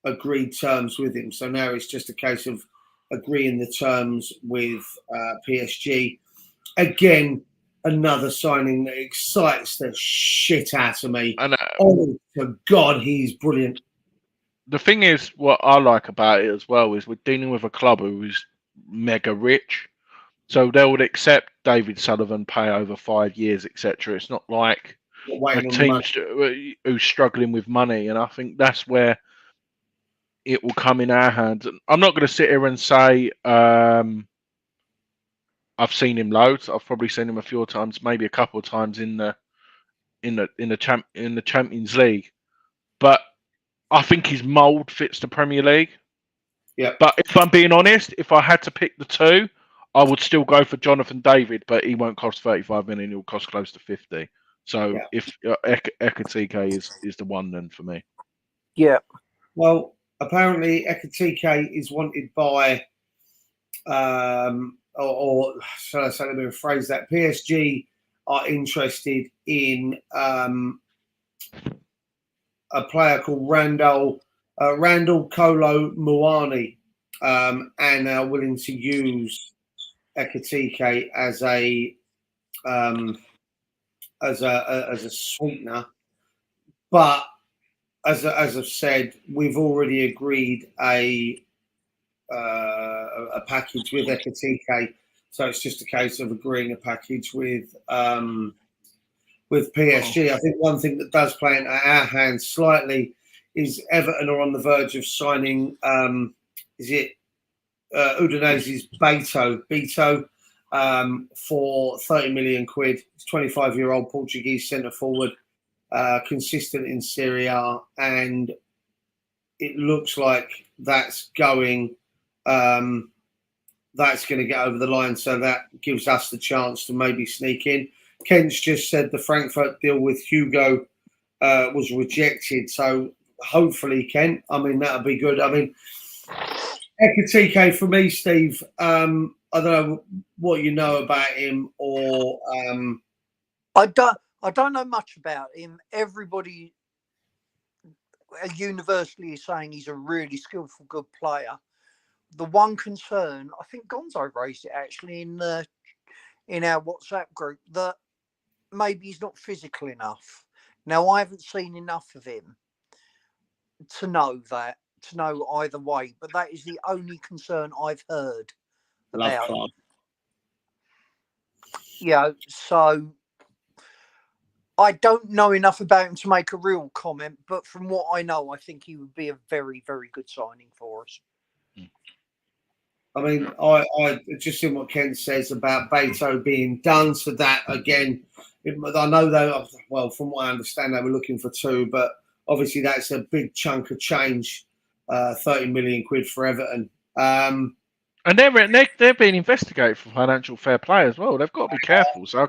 agreed terms with him. So now it's just a case of agreeing the terms with PSG. Again, another signing that excites the shit out of me. I know. Oh, to God, he's brilliant. The thing is, what I like about it as well is we're dealing with a club who's mega rich. So they would accept David Sullivan, pay over 5 years, etc. It's not like a team who's struggling with money. And I think that's where it will come in our hands. And I'm not going to sit here and say I've seen him loads. I've probably seen him a few times, maybe a couple of times in the Champions League. But I think his mould fits the Premier League. Yeah. But if I'm being honest, if I had to pick the two, I would still go for Jonathan David, but he won't cost 35 million. He'll cost close to 50. So if Ekitike is the one, then for me. Yeah. Well, apparently Ekitike is wanted by, or shall I say, let me rephrase that. PSG are interested in a player called Randall Kolo Muani, and are willing to use Ekitike as a sweetener. But as I've said, we've already agreed a package with Ekitike, so it's just a case of agreeing a package with PSG. I think one thing that does play into our hands slightly is Everton are on the verge of signing. Is it Udinese's Beto for 30 million quid? He's 25-year-old Portuguese centre forward, consistent in Serie A, and it looks like that's going. That's going to get over the line, so that gives us the chance to maybe sneak in. Kent's just said the Frankfurt deal with Hugo was rejected, so hopefully, Kent, I mean, that would be good. I mean, Ekitike for me, Steve, I don't know what you know about him, or I don't know much about him. Everybody universally is saying he's a really skillful, good player. The one concern, I think Gonzo raised it actually in our WhatsApp group, that maybe he's not physical enough. Now, I haven't seen enough of him to know either way, but that is the only concern I've heard about him. So I don't know enough about him to make a real comment, but from what I know, I think he would be a very, very good signing for us. I mean, I just seen what Ken says about Beto being done. So that again, I know that. Well, from what I understand, they were looking for 2, but obviously that's a big chunk of change. 30 million quid for Everton. And they're being investigated for financial fair play as well. They've got to be careful. So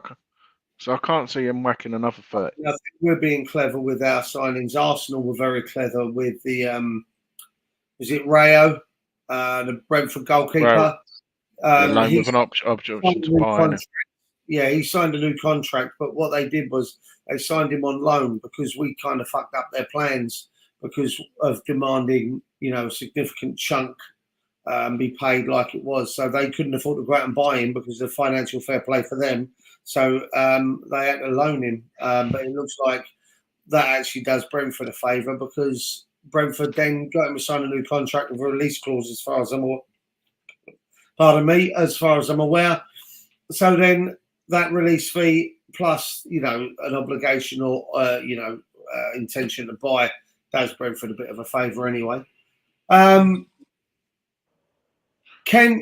I can't see them whacking another 30. I think we're being clever with our signings. Arsenal were very clever with the was it Rayo? The Brentford goalkeeper. Loan with an option to buy. Yeah, he signed a new contract, but what they did was they signed him on loan because we kind of fucked up their plans because of demanding, a significant chunk be paid like it was. So they couldn't afford to go out and buy him because of financial fair play for them. So they had to loan him. But it looks like that actually does Brentford a favour because Brentford then got him to sign a new contract with a release clause, as far as I'm aware. So then that release fee plus, an obligation or, intention to buy does Brentford a bit of a favour anyway. Ken,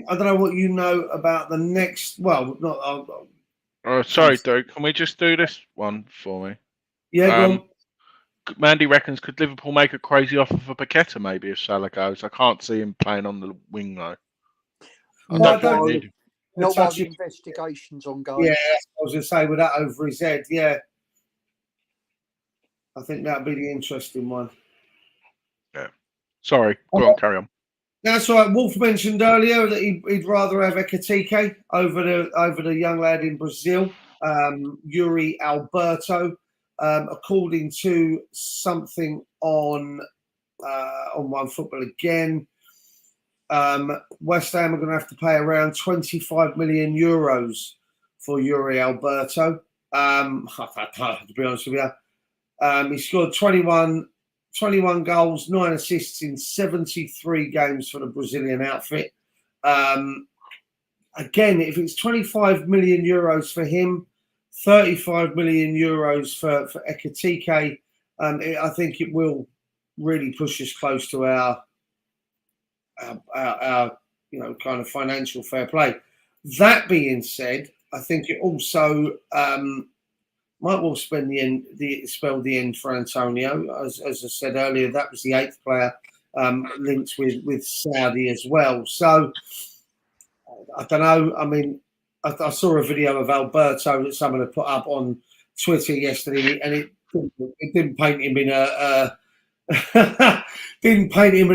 I don't know what you know about the next. Well, not. Sorry, Duke. Can we just do this one for me? Yeah, go on. Mandy reckons, could Liverpool make a crazy offer for Paqueta maybe if Salah goes? I can't see him playing on the wing though. Not while the investigation's ongoing. Yeah, I was going to say with that over his head. Yeah, I think that'd be the interesting one. Yeah. Sorry, go on, carry on. That's right. Wolf mentioned earlier that he'd rather have Ekitike over the young lad in Brazil, Yuri Alberto. According to something on OneFootball again, West Ham are going to have to pay around 25 million euros for Yuri Alberto. To be honest with you, he scored 21 goals, 9 assists in 73 games for the Brazilian outfit. Again, if it's 25 million euros for him, 35 million euros for Ekitike, I think it will really push us close to our kind of financial fair play. That being said, I think it also might well spell the end for Antonio. As I said earlier, that was the 8th player linked with Saudi as well. So I don't know. I mean, I saw a video of Alberto that someone had put up on Twitter yesterday, and it didn't paint him in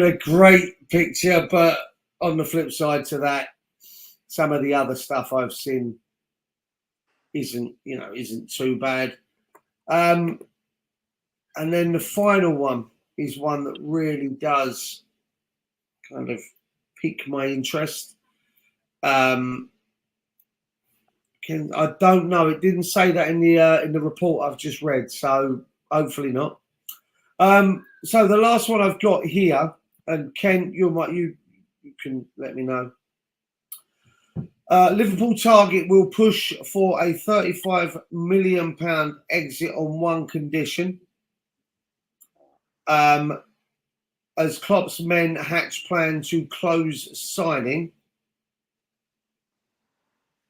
a great picture. But on the flip side to that, some of the other stuff I've seen isn't too bad. And then the final one is one that really does kind of pique my interest. I don't know. It didn't say that in the report I've just read, so hopefully not. So the last one I've got here, and Ken, you can let me know. Liverpool target will push for a £35 million exit on one condition. As Klopp's men hatch plan to close signing.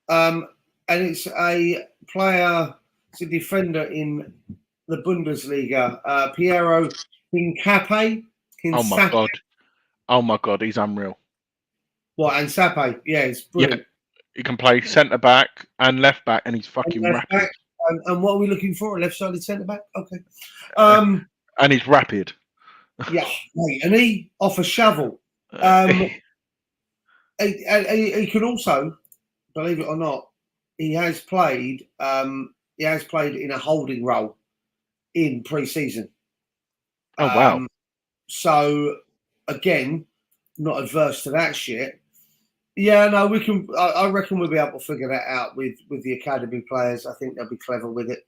And it's a player, it's a defender in the Bundesliga, Piero Hincapié. Oh my God, he's unreal. What, Hincapié? Yeah, it's brilliant. Yeah, he can play centre back and left back, and he's fucking rapid. And what are we looking for? A left-sided centre back? Okay. And he's rapid. Yeah, mate, and he off a shovel. He could also, believe it or not, he has played in a holding role in pre-season. Oh wow! So again, not adverse to that shit. Yeah, no, we can. I reckon we'll be able to figure that out with the academy players. I think they'll be clever with it.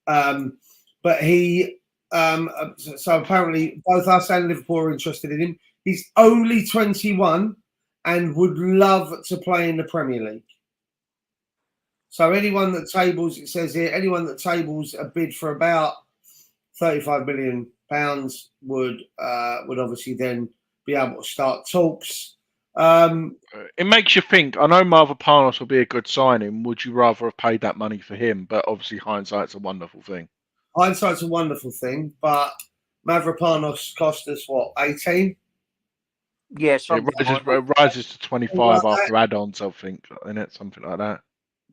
But he, so apparently both us and Liverpool are interested in him. He's only 21 and would love to play in the Premier League. So anyone that tables, it says here, anyone that tables a bid for about £35 million would obviously then be able to start talks. It makes you think. I know Mavropanos will be a good signing. Would you rather have paid that money for him? But obviously, hindsight's a wonderful thing. Hindsight's a wonderful thing, but Mavropanos cost us what, 18? Yes, it rises to 25 after add-ons, I think, in it, something like that.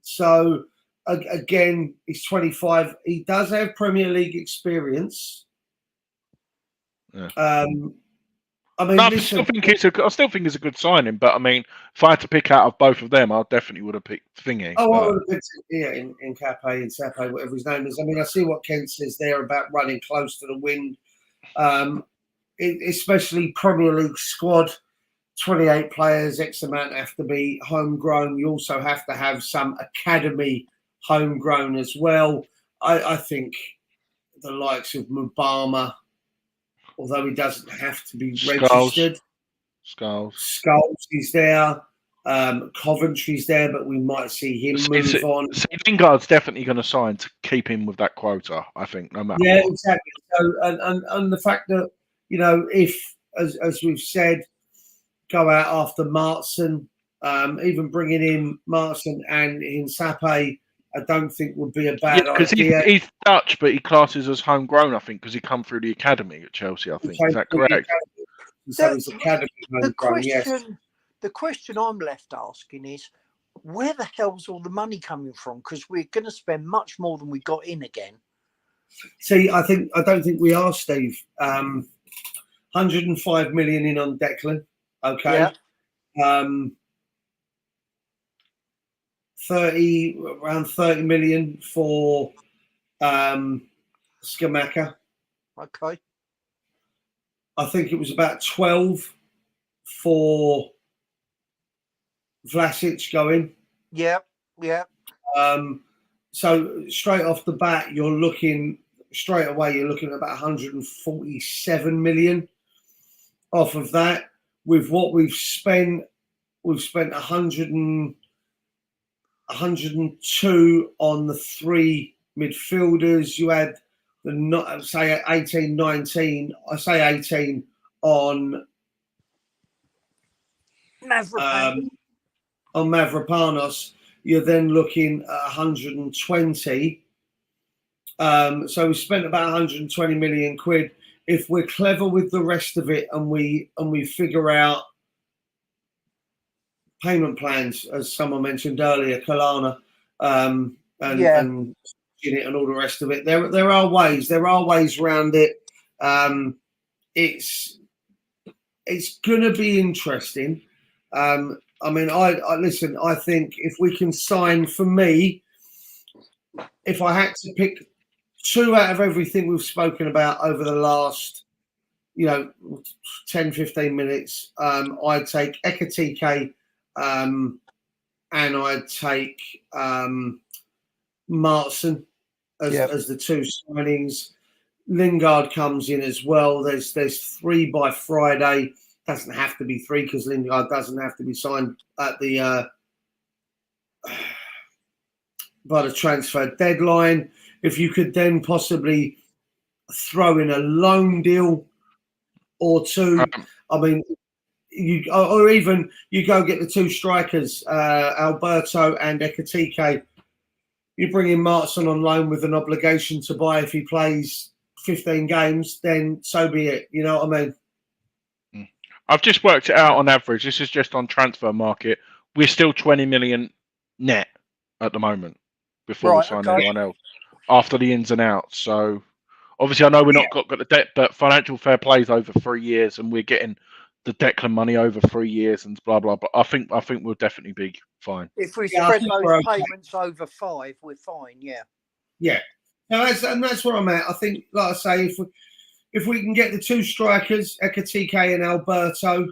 So again, he's 25. He does have Premier League experience. Yeah. I mean, I still think it's a good signing, but I mean, if I had to pick out of both of them, I definitely would have picked Thingy. Oh, I would have picked in Cape, in Sape, whatever his name is. I mean, I see what Kent says there about running close to the wind, especially Premier League squad. 28 players, X amount have to be homegrown. You also have to have some academy homegrown as well. I think the likes of Mubama, although he doesn't have to be registered. Skulls is there. Coventry's there, but we might see him move on. Lingard's definitely going to sign to keep him with that quota, I think, no matter what. Yeah, exactly. So, and the fact that, you know, if, as we've said, go out after Martson, even bringing in Martson and Hincapié, I don't think would be a bad idea. He's Dutch, but he classes as homegrown, I think, because he come through the academy at Chelsea, I think. Is that correct? So he's academy homegrown, yes. The question I'm left asking is, where the hell's all the money coming from? Because we're going to spend much more than we got in again. See, I don't think we are, Steve. 105 million in on Declan. Okay. Yeah. 30 million for Scamacca. Okay. I think it was about 12 for Vlasic going. Yeah. So straight off the bat, you're looking at about 147 million off of that. With what we've spent 102 on the three midfielders. You had say 18, 19. I say 18 on Mavropanos. You're then looking at 120. So we spent about 120 million quid. If we're clever with the rest of it and we figure out payment plans, as someone mentioned earlier, Kalana, and it and all the rest of it, there are ways around it. It's gonna be interesting. I mean, I listen. I think if we can sign, for me, if I had to pick 2 out of everything we've spoken about over the last, 10, 15 minutes. I'd take Ekatike, and I'd take Martson as the 2 signings. Lingard comes in as well. There's 3 by Friday. Doesn't have to be 3 because Lingard doesn't have to be signed at the by the transfer deadline. If you could then possibly throw in a loan deal or 2, I mean, or even you go get the 2 strikers, Alberto and Ekatike. You bring in Martson on loan with an obligation to buy if he plays 15 games, then so be it. You know what I mean? I've just worked it out on average. This is just on transfer market. We're still 20 million net at the moment before we sign anyone else after the ins and outs. So obviously, I know we're not got the debt, but financial fair play is over 3 years, and we're getting the Declan money over 3 years and blah blah. But I think we'll definitely be fine. If we spread those payments over 5, we're fine. Yeah. Yeah. No, that's where I'm at. I think, like I say, if we can get the 2 strikers, Ekatike and Alberto,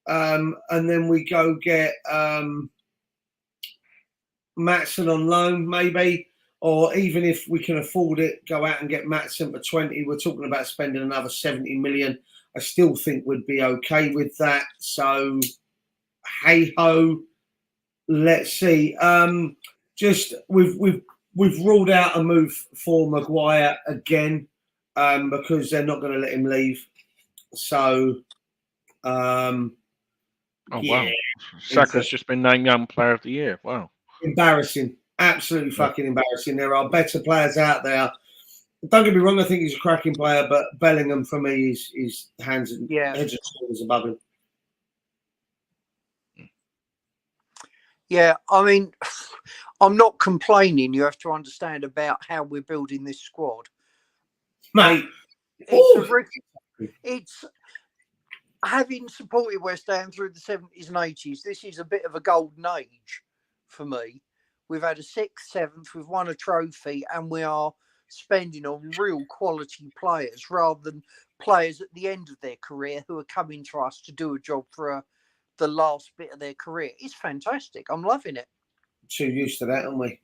and then we go get Maatsen on loan, maybe, or even if we can afford it, go out and get Maatsen for 20. We're talking about spending another 70 million. I still think we'd be okay with that. So, hey ho, let's see. Just we've ruled out a move for Maguire again. Because they're not going to let him leave. So, wow. Saka's just been named Young Player of the Year. Wow. Embarrassing. Absolutely fucking embarrassing. There are better players out there. Don't get me wrong, I think he's a cracking player, but Bellingham for me is hands and heads and shoulders above him. Yeah, I mean, I'm not complaining. You have to understand about how we're building this squad. Mate, it's having supported West Ham through the 70s and 80s. This is a bit of a golden age for me. We've had a 6th, 7th, we've won a trophy, and we are spending on real quality players rather than players at the end of their career who are coming to us to do a job for the last bit of their career. It's fantastic. I'm loving it. Too used to that, aren't we?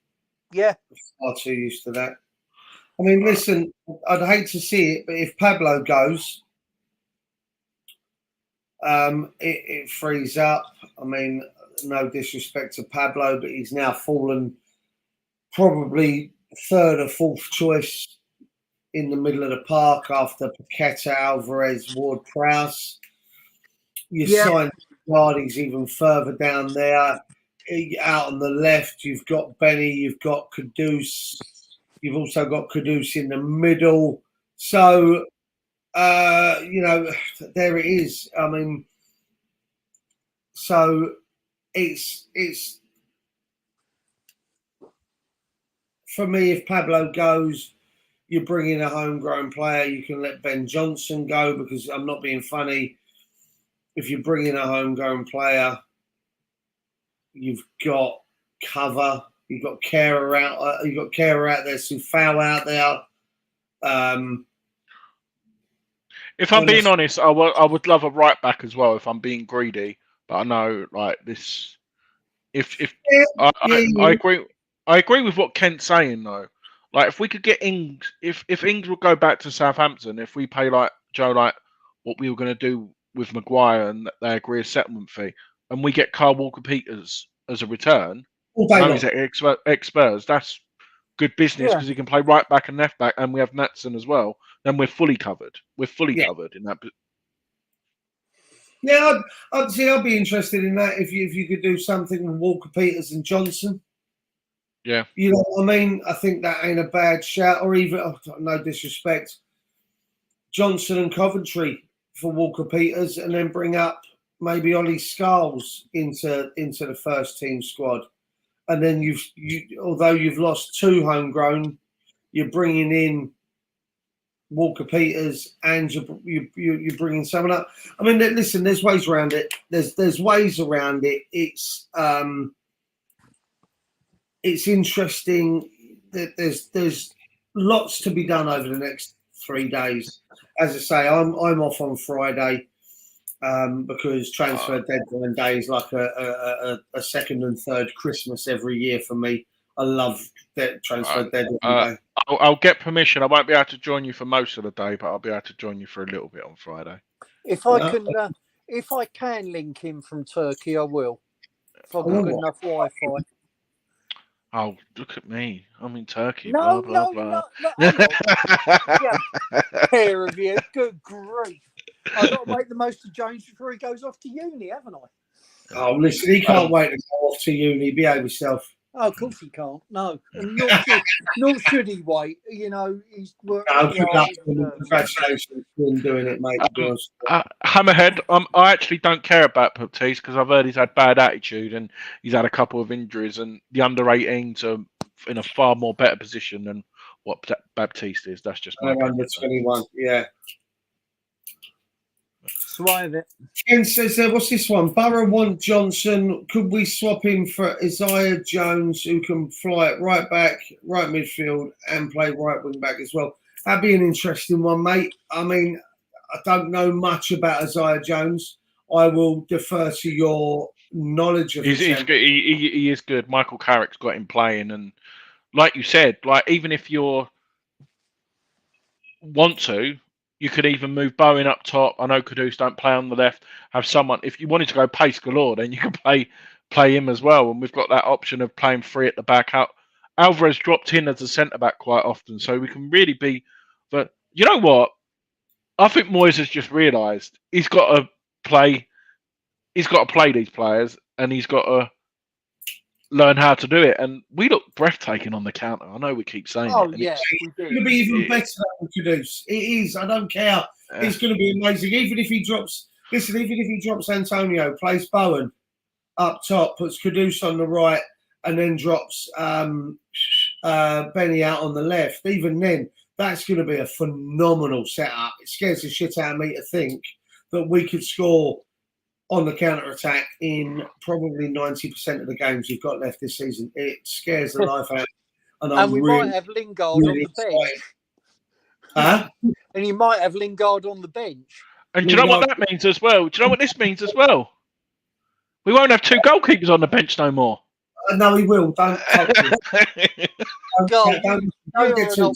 Yeah. Far too used to that. I mean, listen, I'd hate to see it, but if Pablo goes, it frees up. I mean, no disrespect to Pablo, but he's now fallen probably 3rd or 4th choice in the middle of the park after Paqueta, Alvarez, Ward-Prowse. You sign Vardy's even further down there. Out on the left, you've got Benny, you've got Kudus. You've also got Kudus in the middle. So, there it is. I mean, so it's for me, if Pablo goes, you bring in a homegrown player, you can let Ben Johnson go because I'm not being funny. If you bring in a homegrown player, you've got cover. You've got Kehrer out. You've got Kehrer out there. Sufal out there. If I'm being honest, I would love a right back as well. If I'm being greedy, but I know like this. I agree with what Kent's saying though. Like if we could get Ings, if Ings would go back to Southampton, if we pay like Joe like what we were going to do with Maguire and they agree a settlement fee, and we get Kyle Walker-Peters as a return. No, he's ex-Spurs. That's good business because he can play right back and left back, and we have Maatsen as well. Then we're fully covered. We're fully covered in that. Yeah, I'd be interested in that if you could do something with Walker-Peters and Johnson. Yeah, you know what I mean. I think that ain't a bad shout, or even no disrespect, Johnson and Coventry for Walker-Peters, and then bring up maybe Ollie Scholes into the first team squad. And then although you've lost 2 homegrown, you're bringing in Walker-Peters and you're bringing someone up. I mean, listen, there's ways around it. There's ways around it. It's interesting that there's lots to be done over the next 3 days. As I say, I'm off on Friday because transfer deadline day is like a second and third Christmas every year for me. I love that transfer deadline day. I'll get permission. I won't be able to join you for most of the day, but I'll be able to join you for a little bit on Friday. If I can link in from Turkey, I will. If I've got good enough Wi-Fi. Oh, look at me! I'm in Turkey. No, blah, blah, no, blah. yeah, pair of you. Good grief! I've got to make the most of James before he goes off to uni, haven't I? Oh, listen, he can't wait to go off to uni. Behave yourself. Oh, of course he can't. No, and nor should he wait. You know, he's working. Congratulations for doing it, mate. Hammerhead, I actually don't care about Baptiste because I've heard he's had bad attitude and he's had a couple of injuries, and the under 18s are in a far more better position than what Baptiste is. That's just my under 21. Yeah. Swive it. Ken says, what's this one? Borough want Johnson. Could we swap him for Isaiah Jones, who can fly it right back, right midfield, and play right wing back as well? That'd be an interesting one, mate. I mean, I don't know much about Isaiah Jones. I will defer to your knowledge of him. He is good. Michael Carrick's got him playing, and like you said, like even if you want to, you could even move Bowen up top. I know Kudus don't play on the left. Have someone, if you wanted to go pace galore, then you can play him as well. And we've got that option of playing free at the back. Alvarez dropped in as a centre back quite often, so we can really be. But you know what? I think Moyes has just realised he's got to play. He's got to play these players, and he's got to learn how to do it. And we look breathtaking on the counter. I know we keep saying it. Yeah, it's going to be even better than Kudus. It is. I don't care. Yeah. It's going to be amazing. Even if he drops, Antonio, plays Bowen up top, puts Kudus on the right, and then drops Benny out on the left. Even then, that's going to be a phenomenal setup. It scares the shit out of me to think that we could score on the counter-attack in probably 90% of the games we've got left this season. It scares the life out. And we might have Lingard on the bench. Huh? And you might have Lingard on the bench. And do you know what that means as well? Do you know what this means as well? We won't have two goalkeepers on the bench no more. No, we will. Don't get too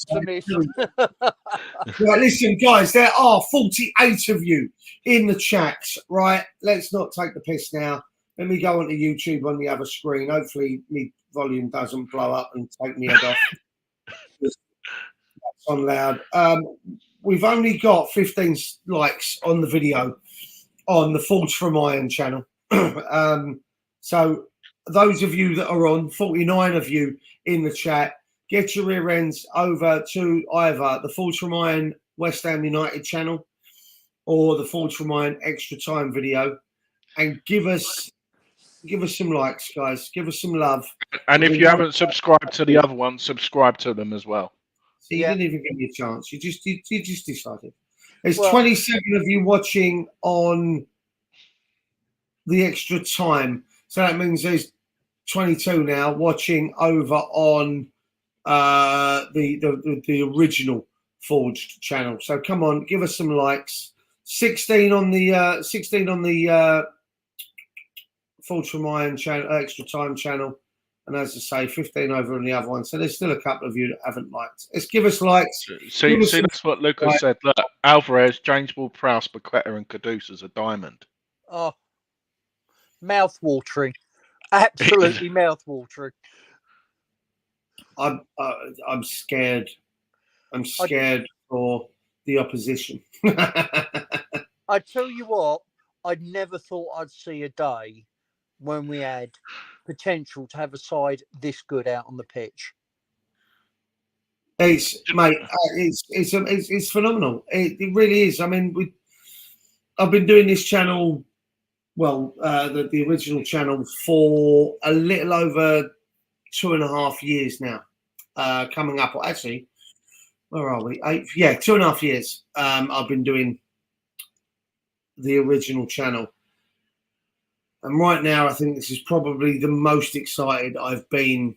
Right, listen, guys, there are 48 of you in the chat, right? Let's not take the piss now. Let me go onto YouTube on the other screen. Hopefully, my volume doesn't blow up and take me head off. That's on loud. We've only got 15 likes on the video on the Forge from Iron channel. So those of you that are on, 49 of you in the chat, get your rear ends over to either the Forge from Iron West Ham United channel or the Forge from Iron Extra Time video, and give us some likes, guys. Give us some love. And if you haven't subscribed to the other one, subscribe to them as well. So you didn't even give me a chance. You just decided. There's 27 of you watching on the Extra Time. So that means there's 22 now watching over on the original Forged channel. So come on, give us some likes. 16 on the Forged from Iron channel, Extra Time channel, and as I say, 15 over on the other one. So there's still a couple of you that haven't liked. Let's give us likes. See, that's what Lucas said. Look, Alvarez, James Ward-Prowse, Paqueta, and Kudus is a diamond. Oh, mouth-watering. Absolutely mouth-watering. I'm scared. I'm scared for the opposition. I tell you what, I never thought I'd see a day when we had potential to have a side this good out on the pitch. It's phenomenal. It really is. I mean, I've been doing this channel, the original channel, for a little over 2.5 years now. Coming up, actually, where are we? 2.5 years. I've been doing the original channel, and right now I think this is probably the most excited I've been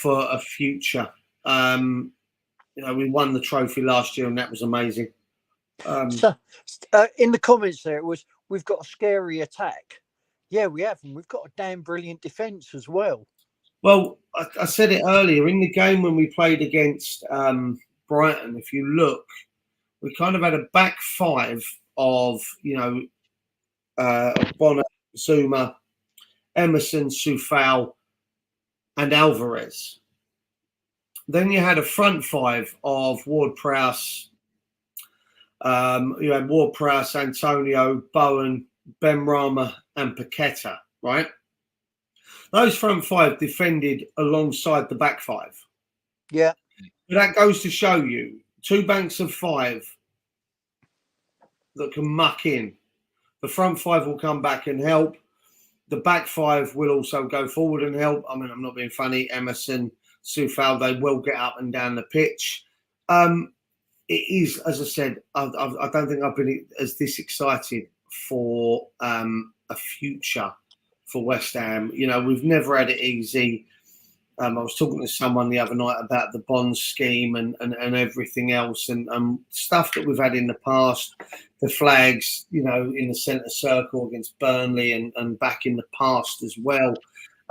for a future We won the trophy last year, and that was amazing. So, in the comments there, it was, we've got a scary attack. Yeah, we have, and we've got a damn brilliant defence as well. Well, I said it earlier in the game when we played against Brighton. If you look, we kind of had a back five of Bonner, Zuma, Emerson, Soufal, and Alvarez. Then you had a front five of Ward-Prowse. You had Ward-Prowse, Antonio, Bowen, Benrahma, and Paqueta, right? Those front five defended alongside the back five. Yeah. But that goes to show you two banks of five that can muck in. The front five will come back and help. The back five will also go forward and help. I mean, I'm not being funny. Emerson, Soufal, they will get up and down the pitch. It is, as I said, I don't think I've been as this excited for a future for West Ham. We've never had it easy. I was talking to someone the other night about the bond scheme and everything else and stuff that we've had in the past, the flags, in the centre circle against Burnley and back in the past as well.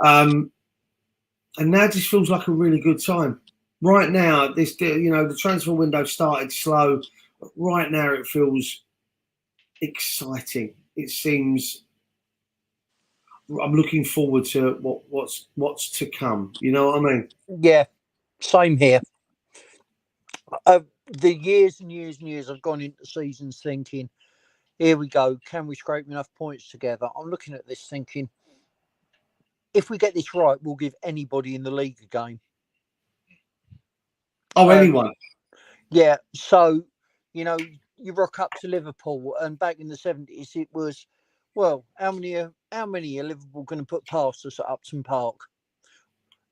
And now it just feels like a really good time. Right now, the transfer window started slow. Right now, it feels exciting. It seems I'm looking forward to what's to come. You know what I mean? Yeah, same here. The years and years and years I've gone into seasons thinking, here we go. Can we scrape enough points together? I'm looking at this thinking, if we get this right, we'll give anybody in the league a game. Oh, anyone. Yeah. So, you rock up to Liverpool, and back in the 70s, it was, well, how many are Liverpool going to put past us at Upton Park?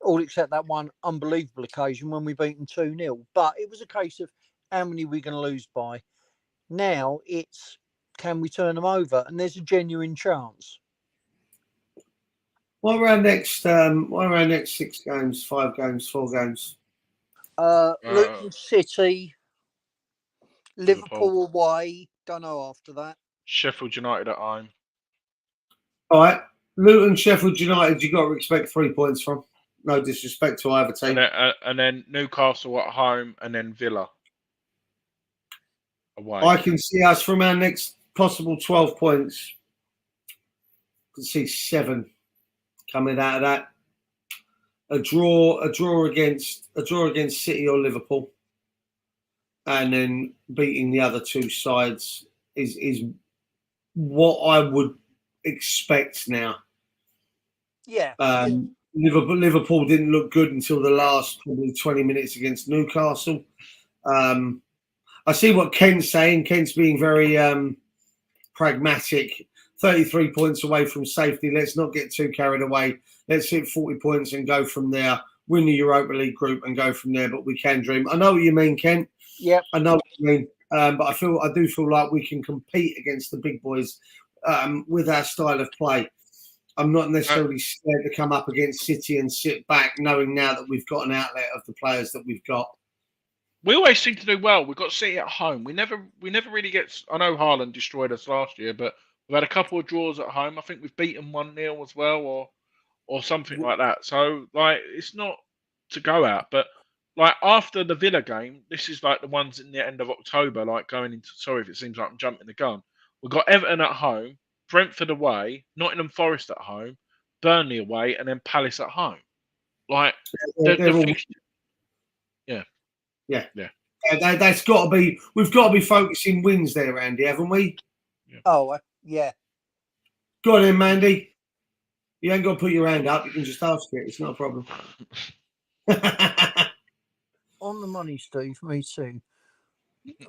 All except that one unbelievable occasion when we beat them 2-0. But it was a case of how many we're going to lose by. Now it's, can we turn them over? And there's a genuine chance. What are our next 6 games, 5 games, 4 games? Luton City, Liverpool away. Don't know after that. Sheffield United at home. All right. Luton, Sheffield United, you've got to expect 3 points from. No disrespect to either team. And then Newcastle at home and then Villa away. I can see us from our next possible 12 points. I can see 7 coming out of that. A draw against City or Liverpool, and then beating the other 2 sides is what I would expect now. Yeah. Liverpool didn't look good until the last probably 20 minutes against Newcastle. I see what Ken's saying. Ken's being very pragmatic. 33 points away from safety. Let's not get too carried away. Let's hit 40 points and go from there. Win the Europa League group and go from there. But we can dream. I know what you mean, Ken. Yeah, I know what you mean. But I do feel like we can compete against the big boys with our style of play. I'm not necessarily scared to come up against City and sit back, knowing now that we've got an outlet of the players that we've got. We always seem to do well. We've got City at home. We never really get. I know Haaland destroyed us last year, but we've had a couple of draws at home. I think we've beaten 1-0 as well, or something like that. So it's not to go at, but after the Villa game, this is the ones in the end of October. Going into. Sorry if it seems like I'm jumping the gun. We've got Everton at home, Brentford away, Nottingham Forest at home, Burnley away, and then Palace at home. Yeah. That's got to be. We've got to be focusing wins there, Andy, haven't we? Yeah. Oh, yeah. Go on in, Mandy. You ain't got to put your hand up. You can just ask it. It's not a problem. On the money, Steve. Me too.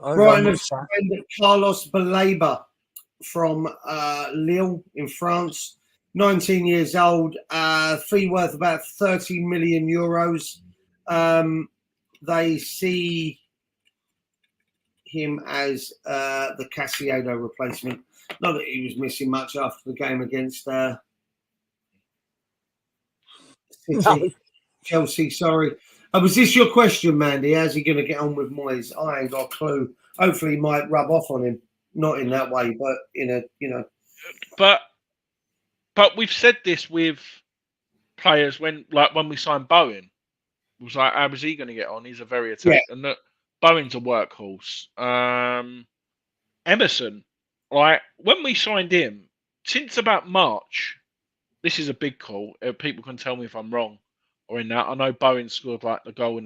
Brighton have suspended Carlos Baleba from Lille in France. 19 years old. Fee worth about 30 million euros. They see him as the Caicedo replacement. Not that he was missing much after the game against City, Chelsea. Sorry, Was this your question, Mandy? How's he going to get on with Moyes? I ain't got a clue. Hopefully, he might rub off on him. Not in that way, but in a, you know. But we've said this with players when we signed Bowen. It was like, how was he going to get on? He's a very attack, and look, Bowen's a workhorse. Emerson, like when we signed him, since about March, this is a big call. People can tell me if I'm wrong or in that. I know Bowen scored like the goal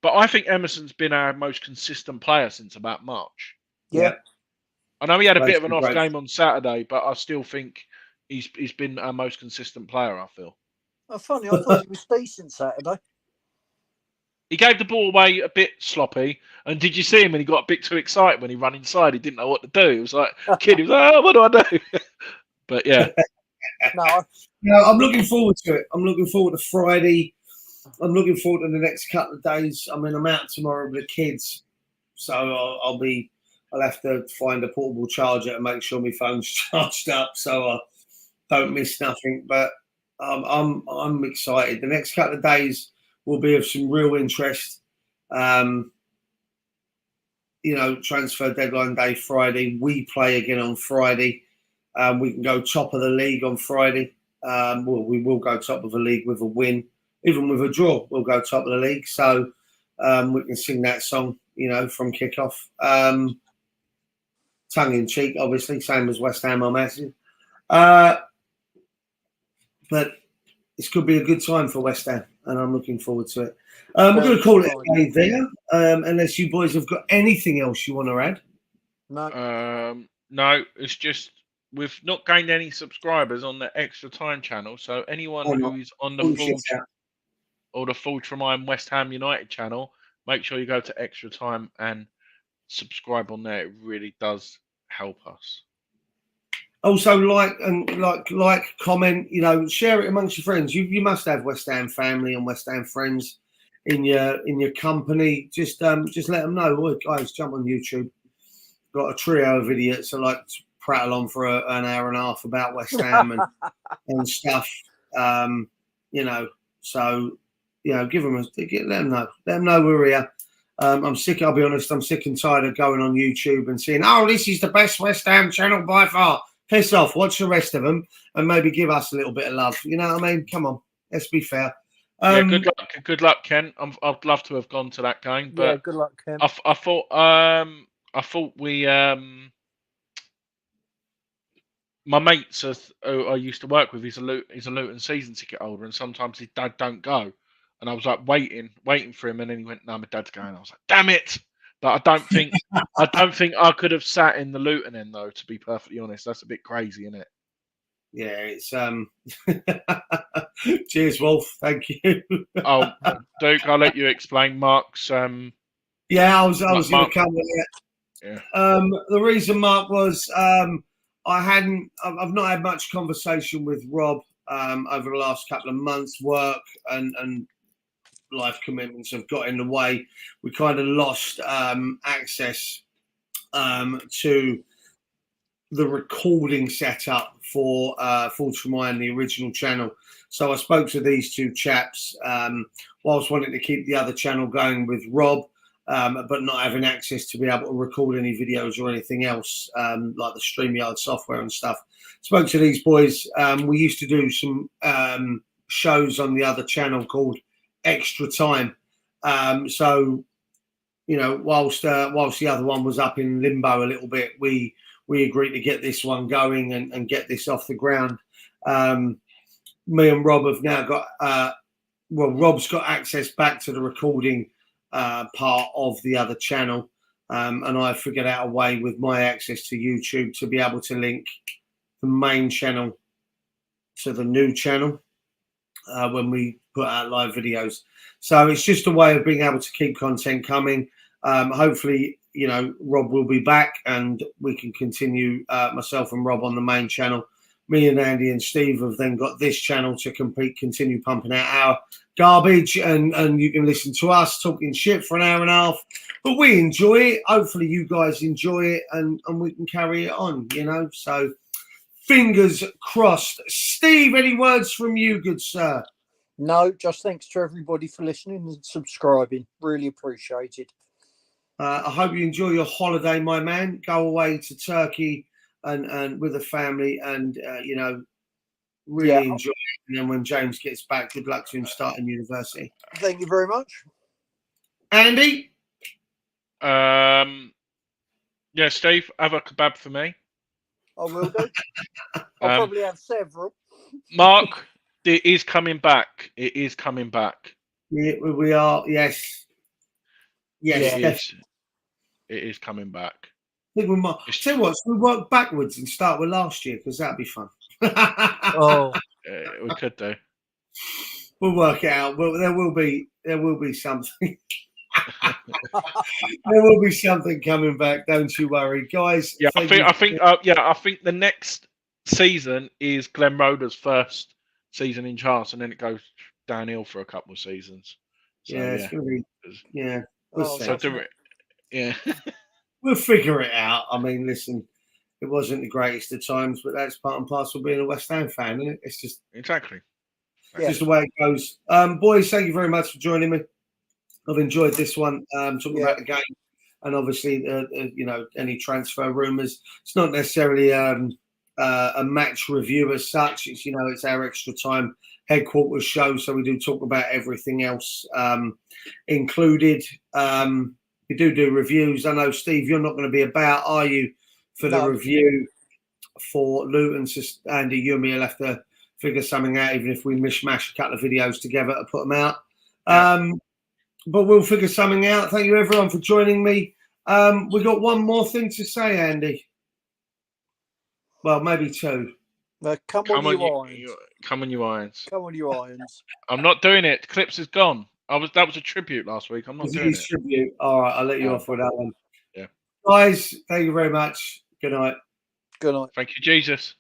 but I think Emerson's been our most consistent player since about March. Yeah. I know he had a bit of an off game on Saturday, but I still think he's been our most consistent player, I feel. Oh, funny, I thought he was decent Saturday. He gave the ball away a bit sloppy, and did you see him when he got a bit too excited when he ran inside? He didn't know what to do. He was like, kid, he was like, oh, what do I do? But yeah. No, I'm looking forward to it. I'm looking forward to Friday. I'm looking forward to the next couple of days. I mean, I'm out tomorrow with the kids, so I'll have to find a portable charger to make sure my phone's charged up, so I don't miss nothing. But I'm excited. The next couple of days will be of some real interest. You know, transfer deadline day Friday. We play again on Friday. We can go top of the league on Friday. Well, we will go top of the league with a win. Even with a draw, we'll go top of the league. So we can sing that song, you know, from kickoff. Tongue in cheek, obviously, same as West Ham, I'm asking. But this could be a good time for West Ham, and I'm looking forward to it. We're going to call it a day there, unless you boys have got anything else you want to add. No. No, it's just we've not gained any subscribers on the Extra Time channel. So anyone who is on the Forge or the Forge from I'm West Ham United channel, make sure you go to Extra Time and subscribe on there. It really does help us. Also, like, comment, you know, share it amongst your friends. You must have West Ham family and West Ham friends in your company. Just let them know. Oh, guys, jump on YouTube. Got a trio of idiots that like to prattle on for an hour and a half about West Ham and stuff. You know, so you know, let them know. Let them know we're here. I'm sick. I'll be honest. I'm sick and tired of going on YouTube and saying, "Oh, this is the best West Ham channel by far." Piss off. Watch the rest of them and maybe give us a little bit of love. You know what I mean? Come on. Let's be fair. Yeah, good luck, Ken. I'd love to have gone to that game, but yeah, good luck, Ken. I thought we my mates who I used to work with, he's a Luton season ticket holder, and sometimes his dad don't go, and I was like waiting for him, and then he went, "No, my dad's going." I was like, "Damn it!" But I don't think I could have sat in the Luton end though. To be perfectly honest, that's a bit crazy, isn't it? Yeah, it's Cheers, Wolf. Thank you. Oh, Duke, I'll let you explain Mark's. Yeah, I was going to come with it. Yeah. The reason, Mark, was I've not had much conversation with Rob over the last couple of months. Work and life commitments have got in the way. We kind of lost access to the recording setup for Forge for Mine, the original channel. So I spoke to these two chaps whilst wanting to keep the other channel going with Rob, but not having access to be able to record any videos or anything else, like the StreamYard software and stuff. Spoke to these boys. We used to do some shows on the other channel called Extra Time. So, you know, whilst the other one was up in limbo a little bit, we agreed to get this one going and get this off the ground. Me and Rob have now got, Rob's got access back to the recording part of the other channel. And I figured out a way with my access to YouTube to be able to link the main channel to the new channel when we put out live videos. So it's just a way of being able to keep content coming. Hopefully, you know, Rob will be back and we can continue, myself and Rob on the main channel. Me and Andy and Steve have then got this channel to continue pumping out our garbage, and you can listen to us talking shit for an hour and a half. But we enjoy it. Hopefully you guys enjoy it and we can carry it on, you know. So fingers crossed. Steve, any words from you, good sir? No, just thanks to everybody for listening and subscribing. Really appreciated. I hope you enjoy your holiday, my man. Go away to Turkey and with the family, and really enjoy it. And then when James gets back, good luck to him starting university. Thank you very much, Andy. Yeah, Steve, have a kebab for me. I will do. I'll probably have several. Mark, it is coming back. It is coming back. Yeah, we are. Yes. Yes. It is coming back. I think we might. Tell you what, we work backwards and start with last year because that'd be fun. We could do. We'll work it out. Well, there will be something. There will be something coming back. Don't you worry, guys. Yeah, I think the next season is Glenn Roeder's first season in charge, and then it goes downhill for a couple of seasons. So, it's going to be. Yeah, we'll we'll figure it out. I mean, listen, it wasn't the greatest of times, but that's part and parcel of being a West Ham fan, isn't it? It's just exactly just the way it goes. Boys, thank you very much for joining me. I've enjoyed this one, talking about the game, and obviously, any transfer rumours. It's not necessarily a match review as such. It's it's our extra time headquarters show, so we do talk about everything else included. We do reviews. I know, Steve, you're not going to be about, are you, for the review for Luton? Just Andy, you and me will have to figure something out, even if we mishmash a couple of videos together to put them out. But we'll figure something out. Thank you, everyone, for joining me. We got one more thing to say, Andy. Well, maybe two. Come on, you irons. Come on, you irons. Come on, you irons. I'm not doing it. Clips is gone. That was a tribute last week. I'm not doing it. Tribute. All right, I'll let you off with that one. Yeah. Guys, thank you very much. Good night. Good night. Thank you, Jesus.